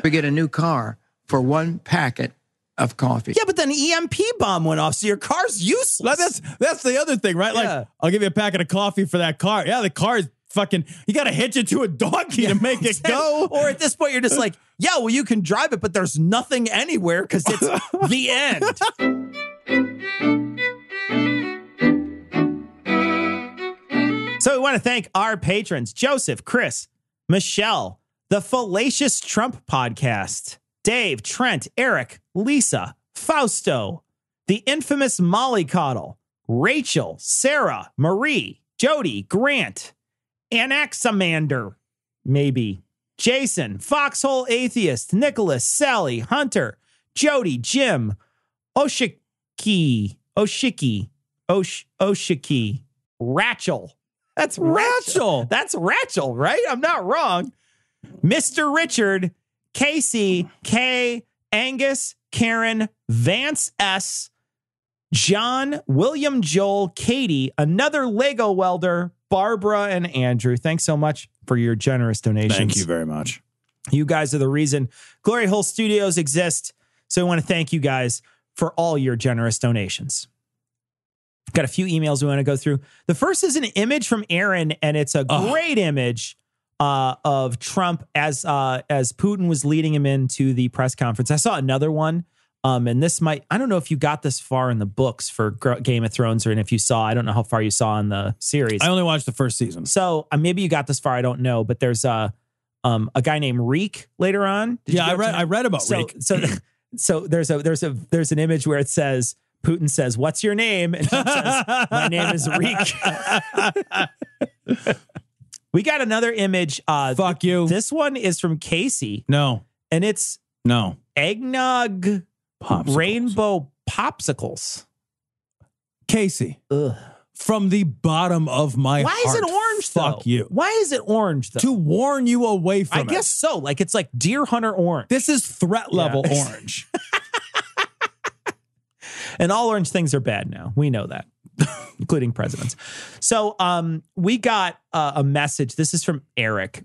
We get a new car for one packet of coffee. Yeah, but then EMP bomb went off, so your car's useless. That's the other thing, right? Like, I'll give you a packet of coffee for that car. Yeah, the car is fucking, you got to hitch it to a donkey to make it go. Or at this point, you're just like, yeah, well, you can drive it, but there's nothing anywhere because it's the end. So we want to thank our patrons, Joseph, Chris, Michelle, the Fallacious Trump Podcast, Dave, Trent, Eric, Lisa, Fausto, the infamous Mollycoddle, Rachel, Sarah, Marie, Jody, Grant, Anaxamander, maybe, Jason, Foxhole Atheist, Nicholas, Sally, Hunter, Jody, Jim, Oshiki, Rachel. That's Rachel. That's Rachel, right? I'm not wrong. Mr. Richard, Casey, Kay, Angus, Karen, Vance S., John, William, Joel, Katie, another Lego welder, Barbara, and Andrew. Thanks so much for your generous donations. Thank you very much. You guys are the reason Glory Hole Studios exist. So I want to thank you guys for all your generous donations. Got a few emails we want to go through. The first is an image from Aaron, and it's a great image of Trump as Putin was leading him into the press conference. I saw another one, and this might, I don't know if you got this far in the books for Game of Thrones, or if you saw, I don't know how far you saw in the series. I only watched the first season. So maybe you got this far, I don't know, but there's a guy named Reek later on. I read about Reek. So there's an image where it says, Putin says, "What's your name?" And Trump says, "My name is Reek." We got another image. Fuck you. This one is from Casey. No. And it's eggnog rainbow popsicles. Casey. Ugh. From the bottom of my heart. Why is it orange, though? Fuck you. Why is it orange, though? To warn you away from it. I guess so. Like, it's like Deer Hunter orange. This is threat level orange. And all orange things are bad now. We know that, including presidents. So we got a message. This is from Eric.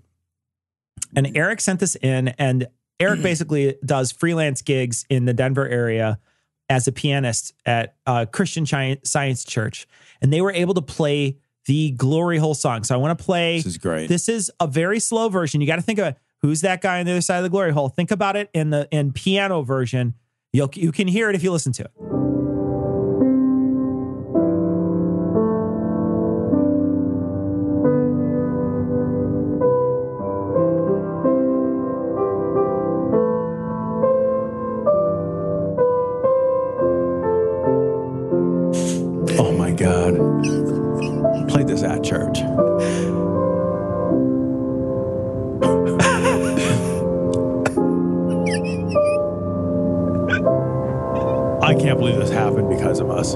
And Eric sent this in. And Eric basically does freelance gigs in the Denver area as a pianist at Christian Science Church. And they were able to play the Glory Hole song. So I want to play. This is great. This is a very slow version. You got to think about who's that guy on the other side of the Glory Hole. Think about it in piano version. You can hear it if you listen to it. Oh my God. Played this at church. I can't believe this happened because of us.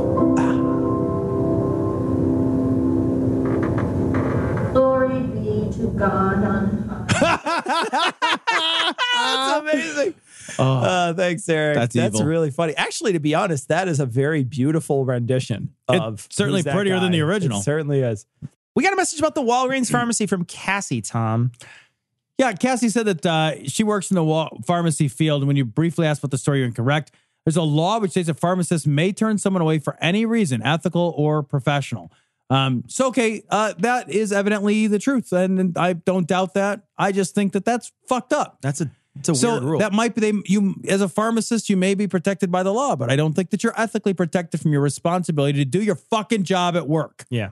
Glory be to God on high. That's amazing. Thanks, Eric. That's evil. really funny. Actually, to be honest, that is a very beautiful rendition of. It's certainly Who's That prettier than Guy. the original. It certainly is. We got a message about the Walgreens pharmacy from Cassie, Tom. Yeah, Cassie said that she works in the pharmacy field. And when you briefly asked about the story, you're incorrect. There's a law which says a pharmacist may turn someone away for any reason, ethical or professional. That is evidently the truth. And I don't doubt that. I just think that that's fucked up. It's a weird rule. That might be, you as a pharmacist, you may be protected by the law, but I don't think that you're ethically protected from your responsibility to do your fucking job at work. Yeah.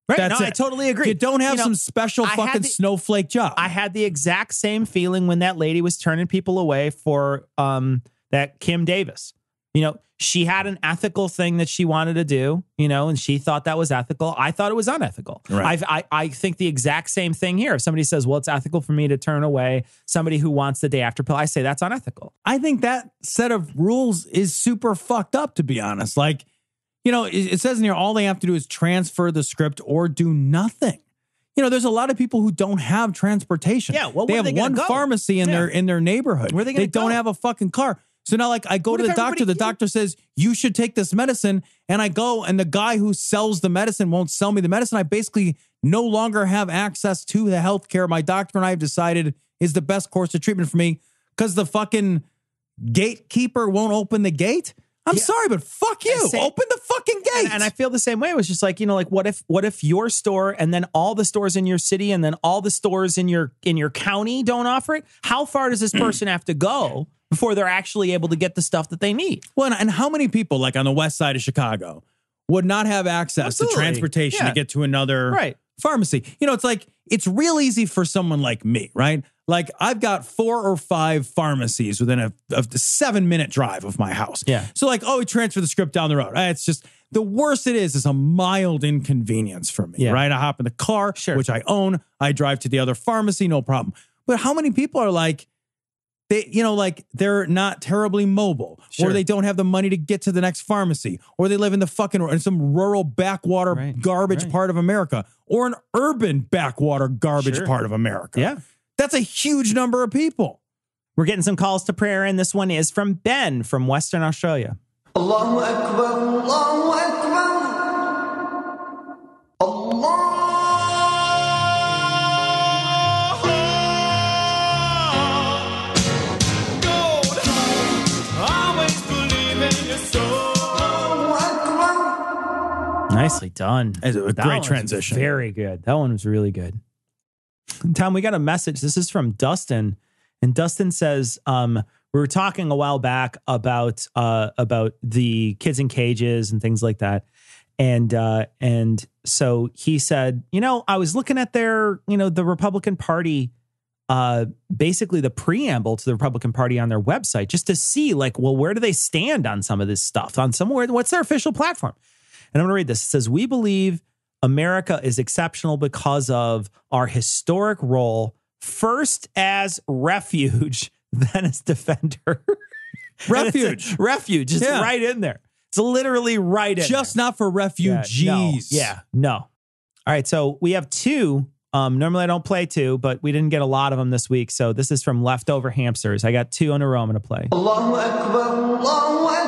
Right. That's no, it. I totally agree. You don't have some special fucking snowflake job. I had the exact same feeling when that lady was turning people away for that Kim Davis. You know, she had an ethical thing that she wanted to do, you know, and she thought that was ethical. I thought it was unethical. Right. I think the exact same thing here. If somebody says, well, it's ethical for me to turn away somebody who wants the day after pill, I say that's unethical. I think that set of rules is super fucked up, to be honest. Like, you know, it says in here, all they have to do is transfer the script or do nothing. You know, there's a lot of people who don't have transportation. Yeah, well, they where have are they one gonna go? pharmacy in their neighborhood. Where are they gonna don't go? have a fucking car. So now, like, I go What to if the doctor. The everybody- doctor says, you should take this medicine. And I go, and the guy who sells the medicine won't sell me the medicine. I basically no longer have access to the healthcare my doctor and I have decided is the best course of treatment for me because the fucking gatekeeper won't open the gate. I'm sorry, but fuck you. Open the fucking gate. And I feel the same way. It was just like, you know, like what if your store and then all the stores in your city and then all the stores in your county don't offer it? How far does this person have to go before they're actually able to get the stuff that they need? Well, and how many people, like on the west side of Chicago, would not have access to transportation to get to another pharmacy? You know, it's like, it's real easy for someone like me, right? Like, I've got 4 or 5 pharmacies within a 7-minute drive of my house. Yeah. So like, we transfer the script down the road. It's just, the worst it is a mild inconvenience for me, right? I hop in the car, which I own. I drive to the other pharmacy, no problem. But how many people are like, they're not terribly mobile, or they don't have the money to get to the next pharmacy, or they live in in some rural backwater garbage part of America, or an urban backwater garbage part of America. Yeah. That's a huge number of people. We're getting some calls to prayer, and this one is from Ben from Western Australia. Allahu Akbar, Allahu Akbar. Nicely done. It's a That great one was transition. Very good. That one was really good. Tom, we got a message. This is from Dustin. And Dustin says, we were talking a while back about the kids in cages and things like that. And so he said, you know, I was looking at their, you know, the Republican Party, basically the preamble to the Republican Party on their website, just to see like, well, where do they stand on some of this stuff? On somewhere, what's their official platform? And I'm going to read this. It says, we believe America is exceptional because of our historic role, first as refuge, then as defender. Refuge. Refuge. It's right in there. It's literally right in Just not for refugees. No. All right. So we have 2. Normally I don't play 2, but we didn't get a lot of them this week. So this is from Leftover Hamsters. I got 2 in a row I'm going to play. Allahu Akbar, Allahu Akbar.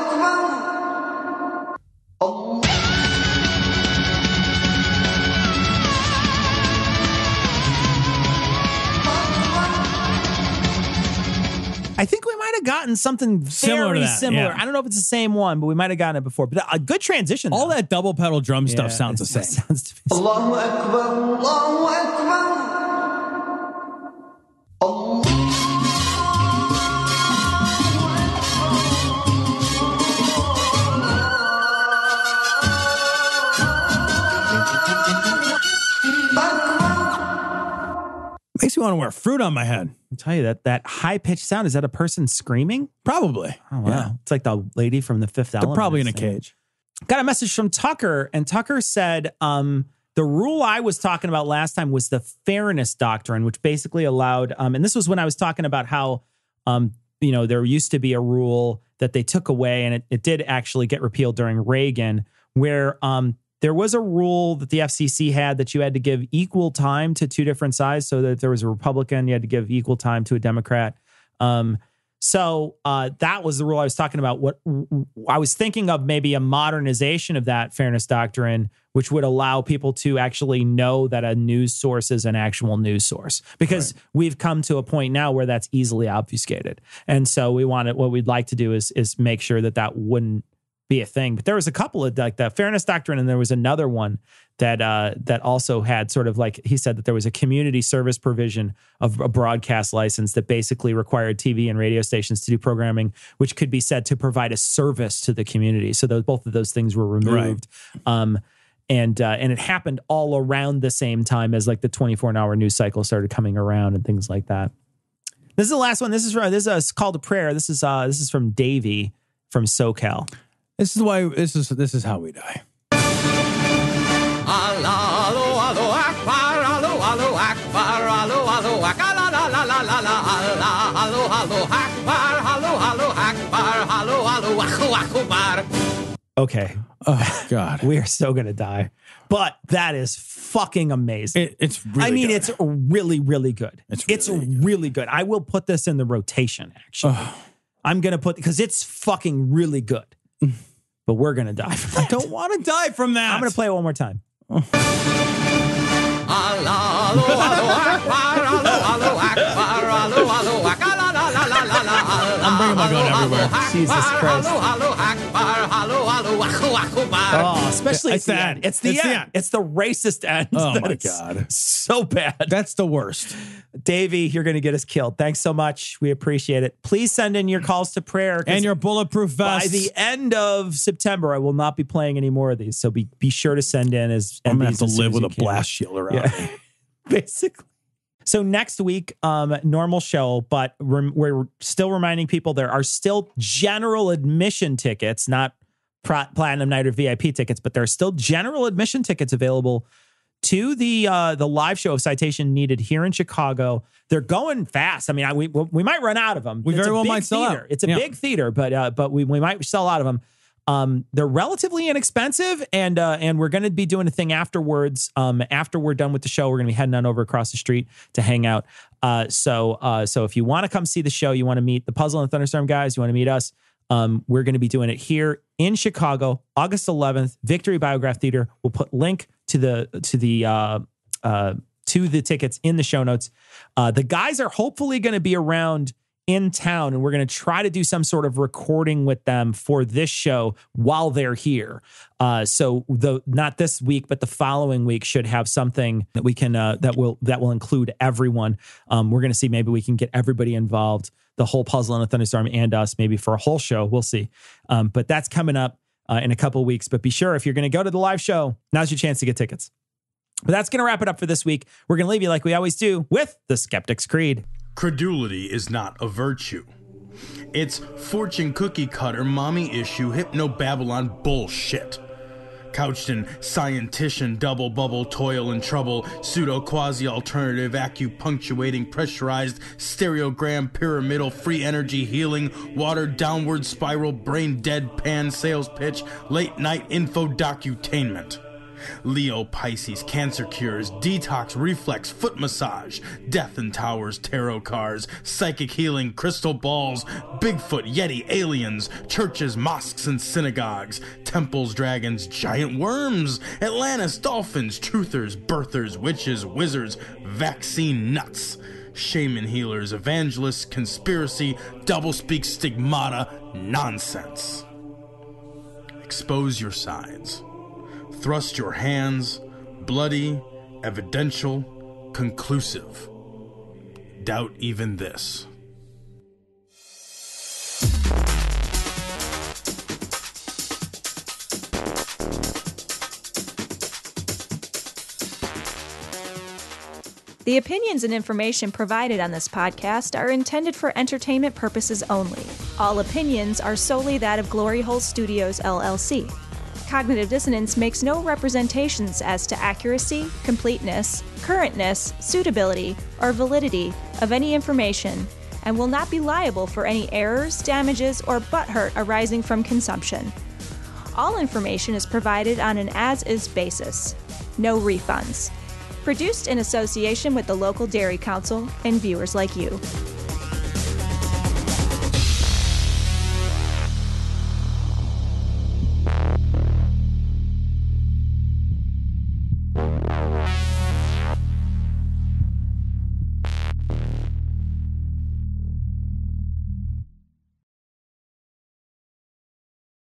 I think we might have gotten something Similar to very that, similar. yeah. I don't know if it's the same one, but we might have gotten it before. But a good transition. All though. that double pedal drum stuff sounds the same. Sounds to me. Allahu Akbar, Allahu Akbar. Makes me want to wear fruit on my head. I'll tell you that high-pitched sound, is that a person screaming? Probably. Oh, wow. Yeah. It's like the lady from The Fifth Element. They're probably in a cage. Got a message from Tucker, and Tucker said, the rule I was talking about last time was the fairness doctrine, which basically allowed, and this was when I was talking about how, you know, there used to be a rule that they took away, and it did actually get repealed during Reagan, where there was a rule that the FCC had that you had to give equal time to 2 different sides. So that if there was a Republican, you had to give equal time to a Democrat. So that was the rule I was talking about. What I was thinking of, maybe a modernization of that fairness doctrine, which would allow people to actually know that a news source is an actual news source, because we've come to a point now where that's easily obfuscated. And so what we'd like to do is make sure that wouldn't be a thing. But there was a couple of like the fairness doctrine, and there was another one that also had sort of like, he said that there was a community service provision of a broadcast license that basically required TV and radio stations to do programming, which could be said to provide a service to the community. So both of those things were removed. And it happened all around the same time as like the 24-hour news cycle started coming around and things like that. This is the last one. This is a call to prayer. This is from Davey from SoCal. This is how we die. Okay. Oh God. We are so gonna die. But that is fucking amazing. It's really good. It's really, really good. It's really good. I will put this in the rotation, actually. I'm gonna because it's fucking really good. But we're gonna die from that. I don't want to die from that. I'm gonna play it one more time. I'm bringing my gun everywhere. Jesus Christ. Oh, especially at the end. It's the end. It's the racist end. Oh, my God. So bad. That's the worst. Davey, you're going to get us killed. Thanks so much. We appreciate it. Please send in your calls to prayer. And your bulletproof vests. By the end of September, I will not be playing any more of these. So be sure to send in as I'm going to have to live with a can. blast shield around me. Basically. So next week, normal show, but we're still reminding people there are still general admission tickets, not Platinum Night or VIP tickets, but there are still general admission tickets available to the live show of Citation needed here in Chicago. They're going fast. I mean, we might run out of them. We very well might sell out. It's a big theater, but we might sell out of them. They're relatively inexpensive, and we're going to be doing a thing afterwards. After we're done with the show, we're going to be heading on over across the street to hang out. So if you want to come see the show, you want to meet the Puzzle and Thunderstorm guys, you want to meet us, we're going to be doing it here in Chicago, August 11th, Victory Biograph Theater. We'll put link to the tickets in the show notes. The guys are hopefully going to be around in town, and we're going to try to do some sort of recording with them for this show while they're here. So not this week, but the following week should have something that we can that will include everyone. We're going to see maybe we can get everybody involved, the whole Puzzle and a Thunderstorm and us, maybe for a whole show. We'll see. But that's coming up in a couple of weeks. But be sure, if you're going to go to the live show, now's your chance to get tickets. But that's going to wrap it up for this week. We're going to leave you like we always do with the Skeptic's Creed. Credulity is not a virtue. It's fortune cookie cutter, mommy issue, hypno-Babylon bullshit. Couched in scientician, double bubble, toil and trouble, pseudo quasi alternative, acupunctuating, pressurized, stereogram, pyramidal, free energy healing, watered downward spiral, brain dead pan sales pitch, late night info docutainment. Leo, Pisces, cancer cures, detox, reflex, foot massage, death and towers, tarot cards, psychic healing, crystal balls, Bigfoot, Yeti, aliens, churches, mosques and synagogues, temples, dragons, giant worms, Atlantis, dolphins, truthers, birthers, witches, wizards, vaccine nuts, shaman healers, evangelists, conspiracy, doublespeak, stigmata, nonsense. Expose your sides. Thrust your hands, bloody, evidential, conclusive. Doubt even this. The opinions and information provided on this podcast are intended for entertainment purposes only. All opinions are solely that of Glory Hole Studios, LLC. Cognitive Dissonance makes no representations as to accuracy, completeness, currentness, suitability, or validity of any information, and will not be liable for any errors, damages, or butthurt arising from consumption. All information is provided on an as-is basis. No refunds. Produced in association with the local Dairy Council and viewers like you.